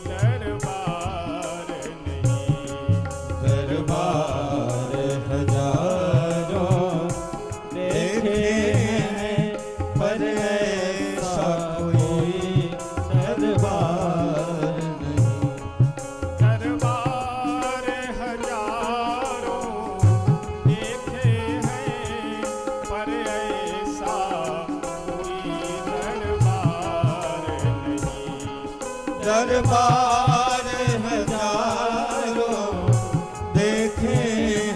दरबार नहीं। दरबार हजारों देखे दरबार हजारों देखे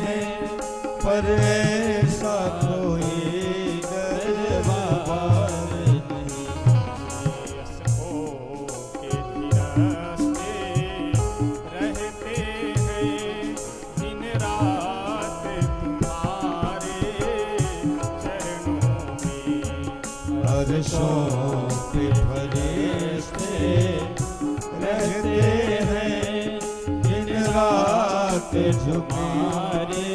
हैं पर ऐसा कोई दरबार नहीं। यसको के धीरस्ते रहते हैं दिन रात तुम्हारे चरणों में। अर्शों के फरिश्ते रहते हैं दिन रात तुम्हारे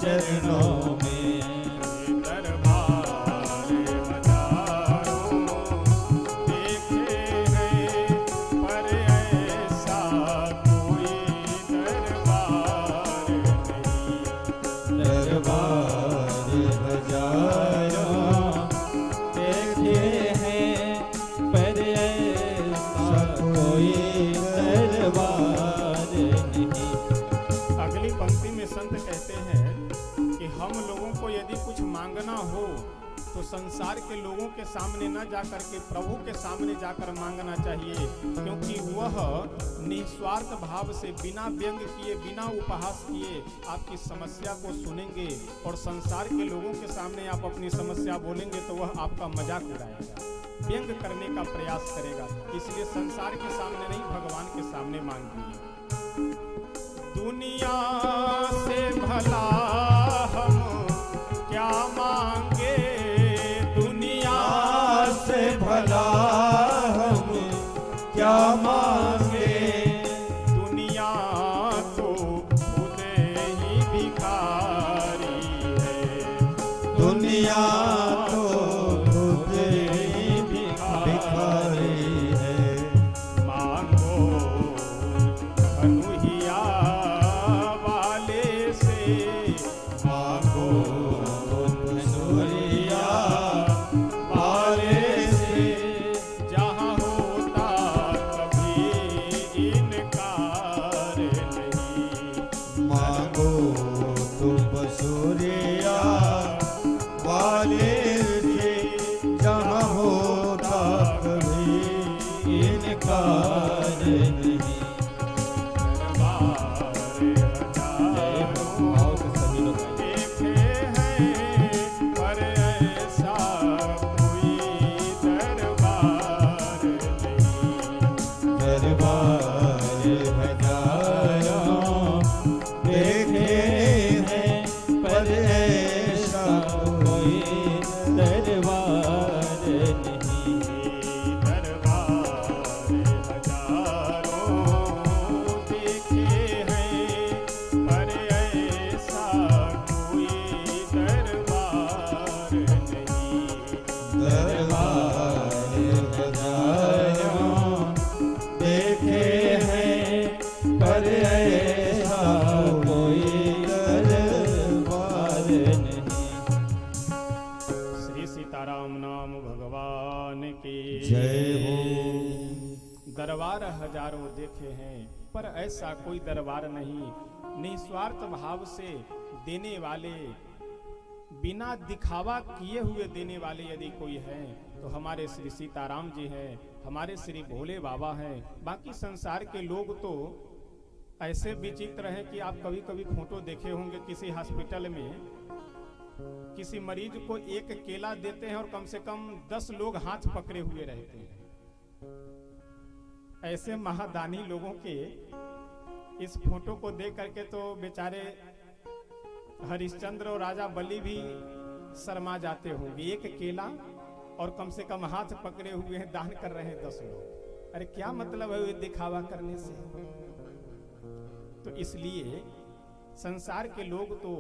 चरणों में। दरबार हजारों देखे हैं पर ऐसा कोई दरबार नहीं। दरबार हजारों देखे हैं पर ऐसा कोई दरबार नहीं। अगली पंक्ति में संत कहते हैं कि हम लोगों को यदि कुछ मांगना हो तो संसार के लोगों के सामने न जाकर के प्रभु के सामने जाकर मांगना चाहिए, क्योंकि वह निस्वार्थ भाव से बिना व्यंग किए बिना उपहास किए आपकी समस्या को सुनेंगे, और संसार के लोगों के सामने आप अपनी समस्या बोलेंगे तो वह आपका मजाक उड़ाएगा, व्यंग करने का प्रयास करेगा। इसलिए संसार के सामने नहीं, भगवान के सामने मांगिए। दुनिया से भला हम क्या मांगे, दुनिया से भला हम क्या मांगे। दुनिया तो खुद ही भिखारी है। दुनिया तो खुद ही भिखारी है। मांगो अनुहिया वाले से, मांगो धनुरिया वाले से। जहाँ होता कभी इनकार नहीं। मांगो तो बसुरिया वाले से जहाँ होता कभी इनकार नहीं। दरबार हजारों देखे हैं पर ऐसा कोई दरबार नहीं। दरबार हजारों देखे हैं पर ऐसा कोई दरबार नहीं। दरबार हजारों देखे हैं पर ऐसा कोई दरबार नहीं। दरबार हजारों देखे हैं पर ऐसा कोई दरबार नहीं। श्री सीताराम नाम भगवान की जय हो। दरबार हजारों देखे हैं पर ऐसा कोई दरबार नहीं। निस्वार्थ भाव से देने वाले, बिना दिखावा किए हुए देने वाले यदि कोई है तो हमारे श्री सीताराम जी हैं, हमारे श्री भोले बाबा हैं। बाकी संसार के लोग तो ऐसे विचित्र हैं कि आप कभी कभी फोटो देखे होंगे, किसी हॉस्पिटल में किसी मरीज को एक केला देते हैं और कम से कम 10 लोग हाथ पकड़े हुए रहते हैं। ऐसे महादानी लोगों के इस फोटो को देख करके तो बेचारे हरिश्चंद्र और राजा बलि भी शर्मा जाते होंगे। एक केला और कम से कम हाथ पकड़े हुए हैं, दान कर रहे हैं 10 लोग। अरे क्या मतलब है ये दिखावा करने से? तो इसलिए संसार के लोग तो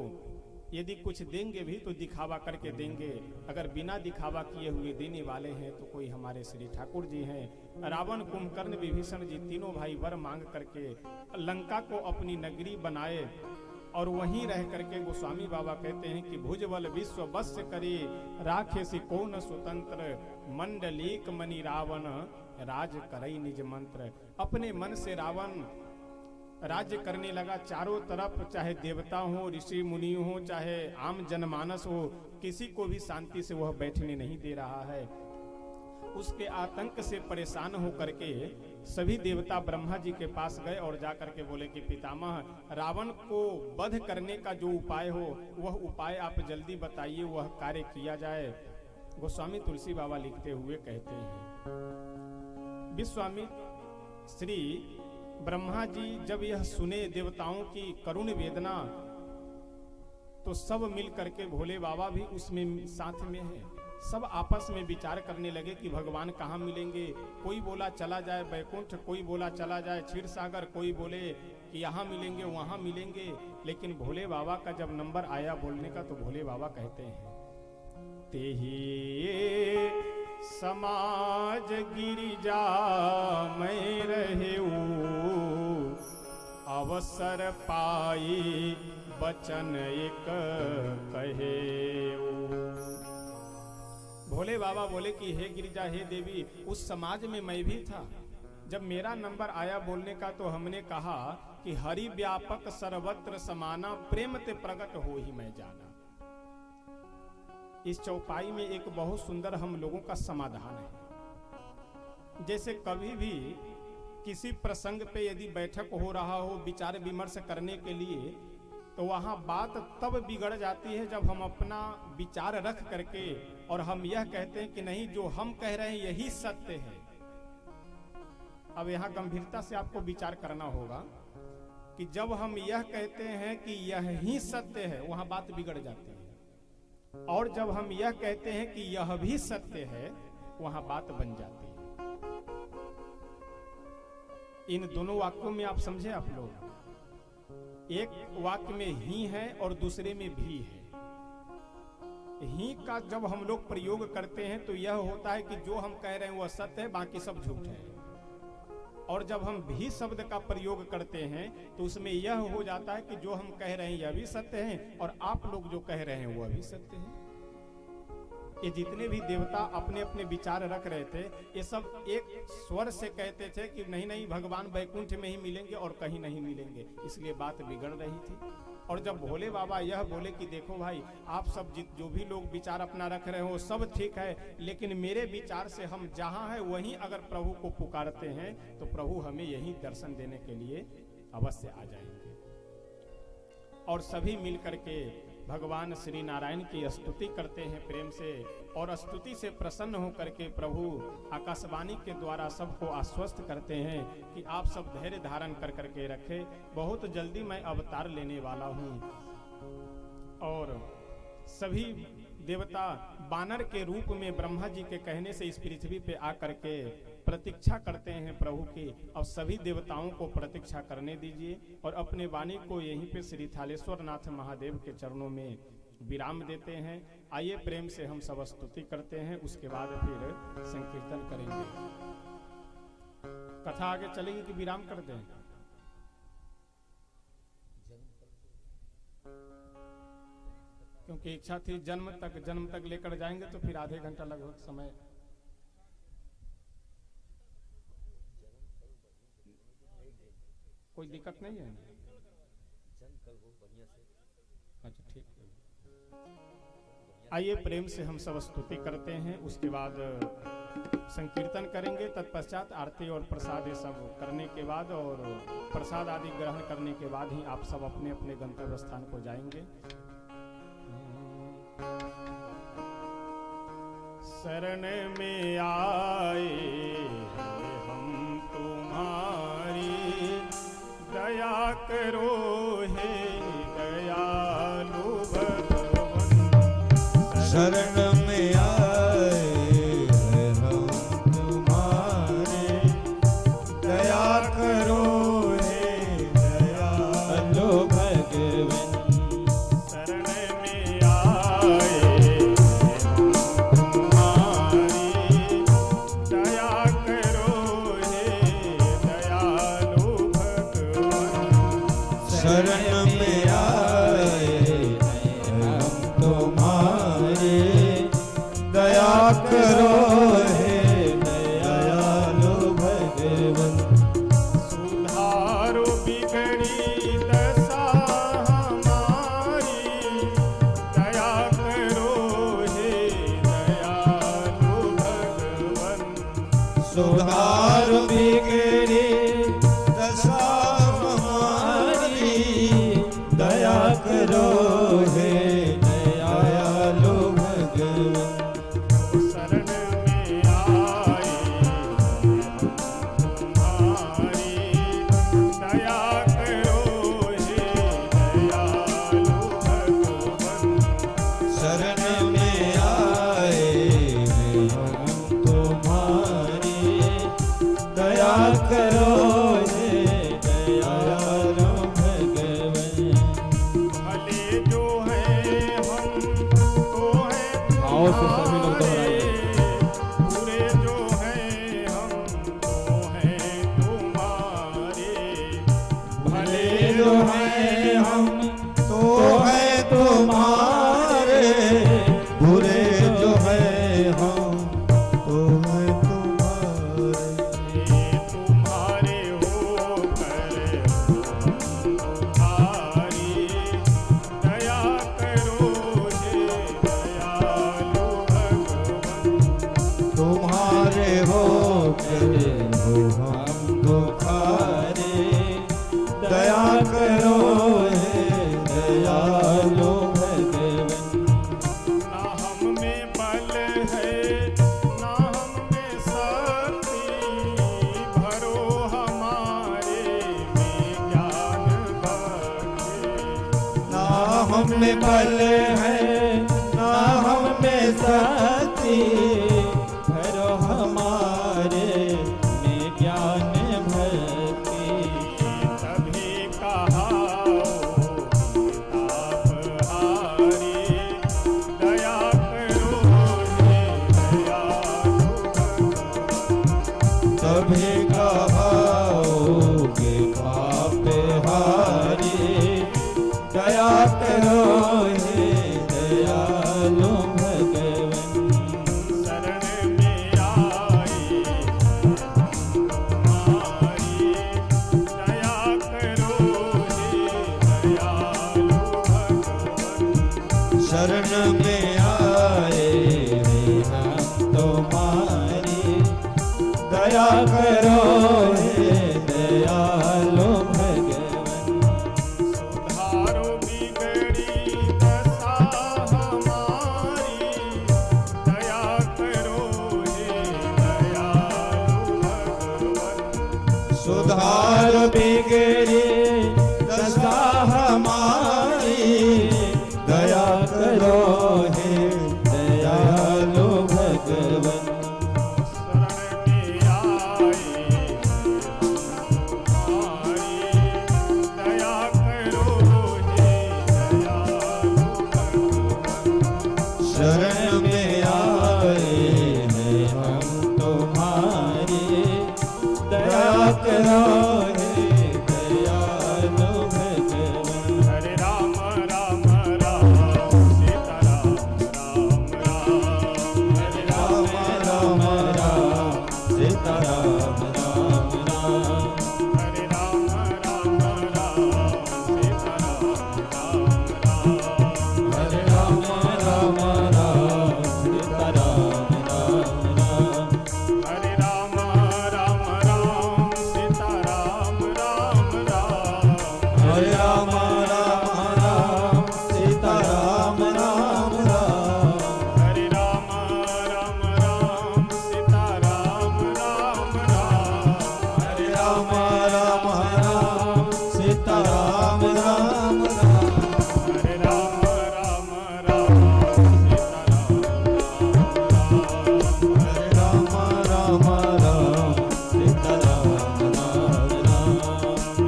यदि कुछ देंगे भी तो दिखावा करके देंगे। अगर बिना दिखावा किए हुए देने वाले हैं तो कोई हमारे श्री ठाकुर जी हैं। रावण, कुंभकर्ण, विभीषण जी तीनों भाई वर मांग करके लंका को अपनी नगरी बनाए और वहीं रह करके गोस्वामी बाबा कहते हैं कि भुजबल विश्व बस करे राखे से कौन स्वतंत्र मंडलीक मणि रावण राज करई निज मंत्र। अपने मन से रावण राज्य करने लगा चारों तरफ, चाहे देवता हो, ऋषि मुनि हो, चाहे आम जनमानस हो, किसी को भी शांति से वह बैठने नहीं दे रहा है। उसके आतंक से परेशान होकर के सभी देवता ब्रह्मा जी के पास गए और जाकर के बोले कि पितामह, रावण को वध करने का जो उपाय हो वह उपाय आप जल्दी बताइए, वह कार्य किया जाए। गोस्वामी तुलसी बाबा लिखते हुए कहते हैं, विश्वामित्र श्री ब्रह्मा जी जब यह सुने देवताओं की करुण वेदना, तो सब मिल करके, भोले बाबा भी उसमें साथ में है, सब आपस में विचार करने लगे कि भगवान कहाँ मिलेंगे। कोई बोला चला जाए बैकुंठ, कोई बोला चला जाए क्षीर सागर, कोई बोले कि यहाँ मिलेंगे वहाँ मिलेंगे। लेकिन भोले बाबा का जब नंबर आया बोलने का, तो भोले बाबा कहते हैं, तेही समाज गिरिजा मैं रहे अवसर पाई बचन एक कहे। भोले बाबा बोले कि हे गिरिजा, हे देवी, उस समाज में मैं भी था। जब मेरा नंबर आया बोलने का, तो हमने कहा कि हरि व्यापक सर्वत्र समाना, प्रेम ते प्रकट हो ही मैं जाना। इस चौपाई में एक बहुत सुंदर हम लोगों का समाधान है। जैसे कभी भी किसी प्रसंग पे यदि बैठक हो रहा हो विचार विमर्श करने के लिए, तो वहां बात तब बिगड़ जाती है जब हम अपना विचार रख करके और हम यह कहते हैं कि नहीं, जो हम कह रहे हैं यही सत्य है। अब यहाँ गंभीरता से आपको विचार करना होगा कि जब हम यह कहते हैं कि यह ही सत्य है, वहां बात बिगड़ जाती है, और जब हम यह कहते हैं कि यह भी सत्य है, वहां बात बन जाती है। इन दोनों वाक्यों में आप समझे आप लोग, एक वाक्य में ही है और दूसरे में भी है। ही का जब हम लोग प्रयोग करते हैं तो यह होता है कि जो हम कह रहे हैं वह सत्य है, बाकी सब झूठ है। और जब हम भी शब्द का प्रयोग करते हैं तो उसमें यह हो जाता है कि जो हम कह रहे हैं यह भी सत्य है और आप लोग जो कह रहे हैं वह भी सत्य है। ये जितने भी देवता अपने अपने विचार रख रहे थे, ये सब एक स्वर से कहते थे कि नहीं नहीं, भगवान बैकुंठ में ही मिलेंगे और कहीं नहीं मिलेंगे, इसलिए बात बिगड़ रही थी। और जब भोले बाबा यह बोले कि देखो भाई, आप सब जो भी लोग विचार अपना रख रहे हो सब ठीक है, लेकिन मेरे विचार से हम जहां हैं वहीं अगर प्रभु को पुकारते हैं तो प्रभु हमें यही दर्शन देने के लिए अवश्य आ जाएंगे। और सभी मिलकर के भगवान श्री नारायण की स्तुति करते हैं प्रेम से, और स्तुति से प्रसन्न होकर के प्रभु आकाशवाणी के द्वारा सबको आश्वस्त करते हैं कि आप सब धैर्य धारण कर करके रखें, बहुत जल्दी मैं अवतार लेने वाला हूँ। और सभी देवता बानर के रूप में ब्रह्मा जी के कहने से इस पृथ्वी पे आकर के प्रतीक्षा करते हैं प्रभु की। अब सभी देवताओं को प्रतीक्षा करने दीजिए और अपने वाणी को यहीं पे श्री थालेश्वर नाथ महादेव के चरणों में विराम देते हैं। आइए प्रेम से हम सब स्तुति करते हैं, उसके बाद फिर संकीर्तन करेंगे। कथा आगे चलेगी कि विराम कर दें? क्योंकि इच्छा थी जन्म तक लेकर जाएंगे तो फिर आधे घंटा लगभग समय। कोई दिक्कत नहीं है? अच्छा ठीक है। आइए प्रेम से हम सब स्तुति करते हैं, उसके बाद संकीर्तन करेंगे। तत्पश्चात आरती और प्रसाद ये सब करने के बाद और प्रसाद आदि ग्रहण करने के बाद ही आप सब अपने अपने गंतव्य स्थान को जाएंगे। शरण में आए हम तुम्हारी, दया करो हे दयालु भगवान। शरण में आए हम तुम्हारे, दया करो हे दयालु भगवान। शरण में आए शरण में आए हम तुम्हारे, दया करो हे दयालु भगवान। सुधारो बिगड़ी दशा हमारी, दया करो हे दयालु भगवान। करो हे दयालु भगवन। भले जो है हम तो है आओ से सभी लोग दोहराइए। बुरे जो है हम तो है तुम्हारे। भले जो है हम तो है तुम्हारे, बुरे जो है हम तो है तुम्हारे। तुम्हारे हो कर तुम्हारी दया करो हे दयालु भगवन। तुम्हारे हो करे हो हम दुखारे, दया करो हे दयालु भगवन। ना हम में बल है ना हम में शक्ति, भरो हमारे में ज्ञान भक्ति। ना हम में बल है ना हम में शक्ति, भरो हमारे में ज्ञान भक्ति। तभी कहा तापहारी दया करो हे दयालु भगवन। तभी कहोगे पाप हारी, दया करो हे दयालु भगवन। शरण में आए तुम्हारी दया करो हे दयालु भगवन। शरण में आए हैं हम तुम्हारी, दया करो हे दयालु भगवन। सुधारो बिगड़ी दशा हमारी, दया करो हे दयालु भगवन। सुधार बिगड़ी दशा हमारी, दया करो हे दयालु भगवन। शरण में आए तुम्हारी दया करो हे दयालु भगवन। शरण में आए हैं हम तुम्हारी, दया करो हे दयालु भगवन। हरे राम राम राम सीता राम राम राम। हरे राम राम राम सीता राम राम राम। हरे राम राम राम सीता राम राम राम। हरे राम राम राम सीता राम राम राम। हरे राम राम राम सीता राम राम राम। हरे राम राम राम सीता राम राम राम। हरे राम राम राम सीता राम राम राम। हरे राम राम राम सीता राम राम राम। हरे राम राम राम सीता राम राम राम।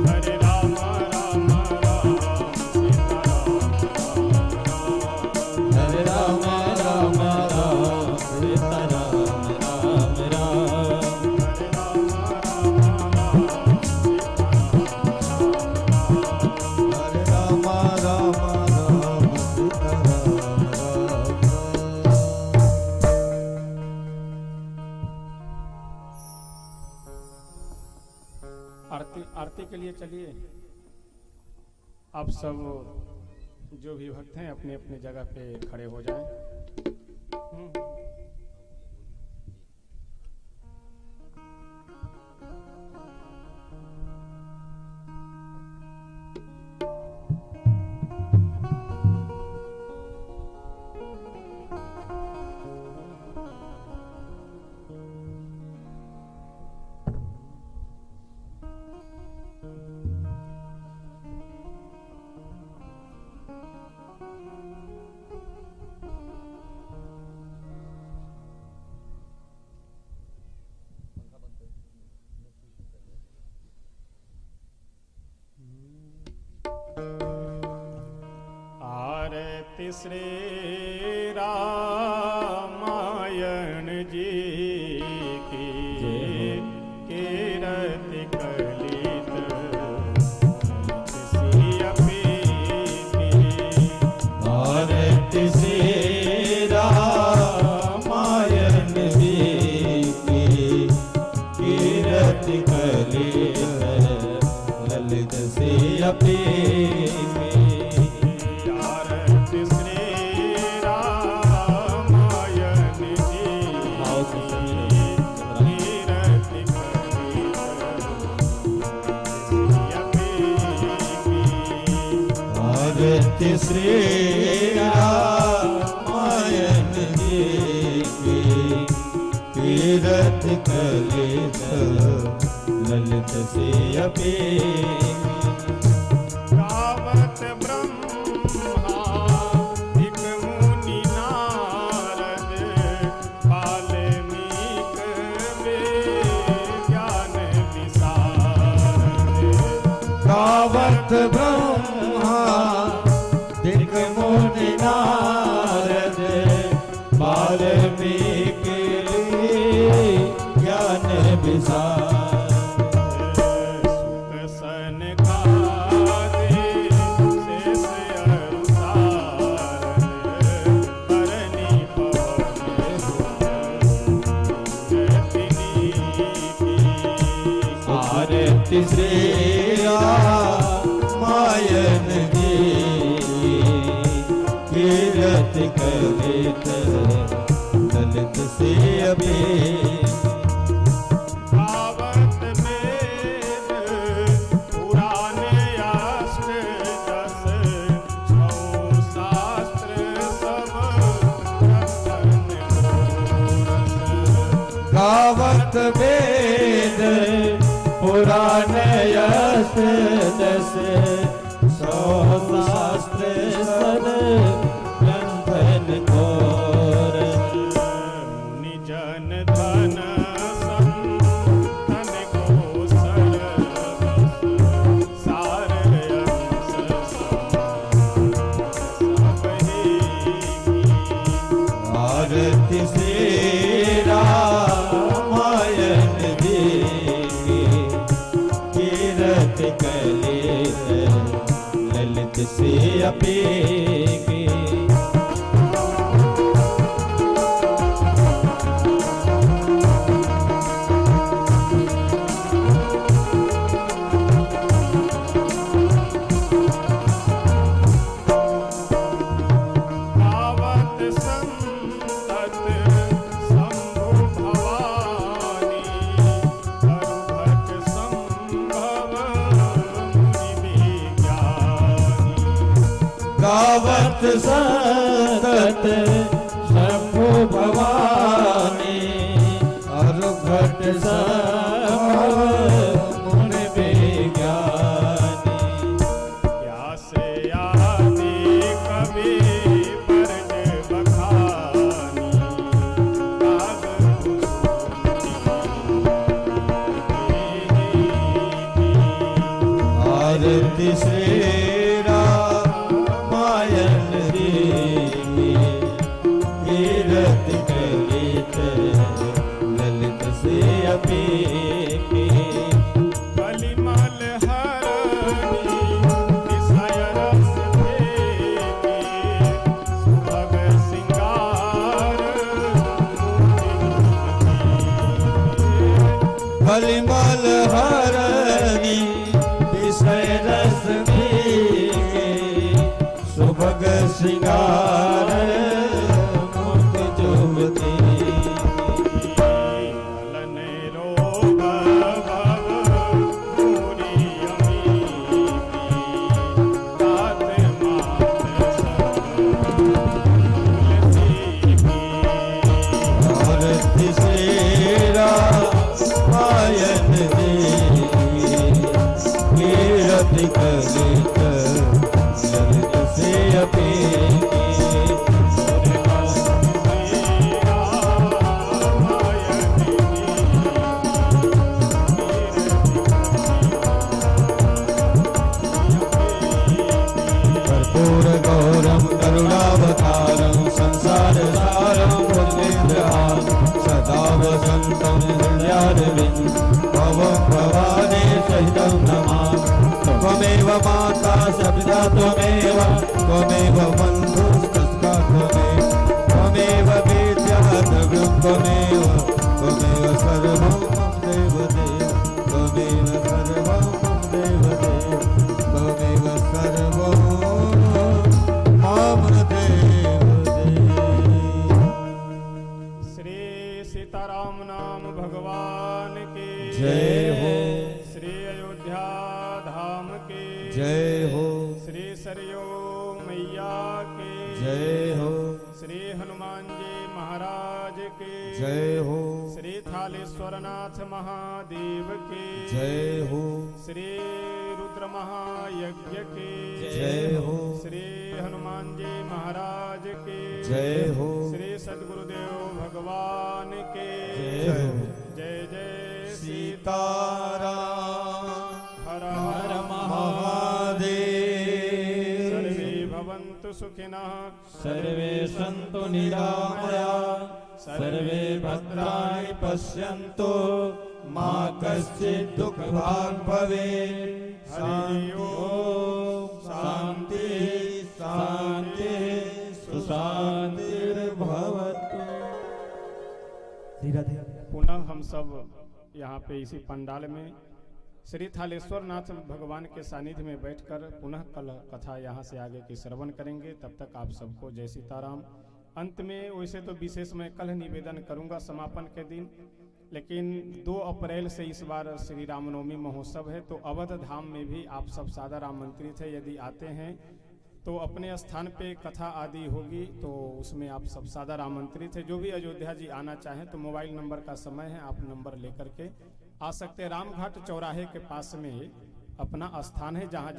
हरे राम राम राम सीता राम राम राम। हरे राम राम राम सीता राम राम राम। आरती के लिए चलिए। आप सब जो भी भक्त हैं अपने अपने जगह पे खड़े हो जाएं। गावत श्री रामायण जी की कीरत कलित सिया पीती। भारत से रामायण जी की कीरत कलित ललित से अपीती। श्री रामायण जी की कीरत कलित ललित से अपीती। गावत ब्रह्मा एक मुनि नारद वाल्मीक ज्ञान विशारद। गावत ब्रह्मा दिक मुनि नारद वाल्मीक ज्ञान विशारद। सुख सनकादि शेष अरुसारद परनि पवन आरती श्री रामायण जी कीरत कलित ललित से अपीती। गावत वेद पुराणे अष्ट दस छौ शास्त्र सब रतन घोरस। गावत वेद पुराण अष्ट दस सौ शास्त्र सब ग्रंथन घोरस। मुनि जन धन संतन गोसर सार अंश सबहि। आरती श्री रामायण जी की कीरत कलित ललित से अपीती। गावत संतत शंभु भवानी अरुभट संभव मुनि विज्ञानी। गावत संतत शंभु भवानी अरुघट संभव मुनि विज्ञानी। व्यास आदि कवि बरज बखानी काग आरती श्री रामायण जी की कीरत कलित ललित से अपीती। कलिमल हरणी विषय रस देवी सुभग सिंगार कलिमल हरणी विषय रस पीके सुभग श्रृंगार मुक्त जुवती। मलन रोग भव पूरी अमीती दात मात सब तुलसी की। आरती श्री रामायण जी कीरत कलित ललित से अपीती। कर्पूर गौरम करुणा सहितं नमामि त्वमेव माता सपिता त्वमेव त्वमेव बन्धुस्तथा त्वमेव त्वमेव वेद्यः द्रव्यं त्वमेव त्वमेव सर्वं मम देवदेव त्वमेव सर्वं मम देवदेव त्वमेव सर्वं मम देवदेव। श्री सीताराम नाम भगवान की जय हो। श्री अयोध्या धाम की जय हो। श्री सरयू मैया की जय हो। श्री हनुमान जी महाराज की जय हो। श्री थालेश्वरनाथ महादेव की जय हो। श्री रुद्र महायज्ञ की जय हो। श्री हनुमान जी महाराज की जय हो। श्री सद्गुरुदेव भगवान के जय हो। जय जय सीताराम हर हर हर महादेव। सर्वे भवन्तु सुखिनः सर्वे सन्तु निरामया सर्वे भद्राणि पश्यन्तु मा कश्चित् दुःखभाग् भवेत् शान्ति ओम शान्ति शान्ति सुशान्तिर्भवतु। पुनः हम सब यहाँ पे इसी पंडाल में श्री थालेश्वर नाथ भगवान के सानिध्य में बैठकर पुनः कल कथा यहाँ से आगे की श्रवण करेंगे। तब तक आप सबको जय सीताराम। अंत में वैसे तो विशेष मैं कल निवेदन करूंगा समापन के दिन, लेकिन 2 अप्रैल से इस बार श्री रामनवमी महोत्सव है, तो अवध धाम में भी आप सब सादर आमंत्रित है। यदि आते हैं तो अपने स्थान पे कथा आदि होगी, तो उसमें आप सब सादर आमंत्रित है। जो भी अयोध्या जी आना चाहें तो मोबाइल नंबर का समय है, आप नंबर लेकर के आ सकते हैं। रामघाट चौराहे के पास में अपना स्थान है जहाँ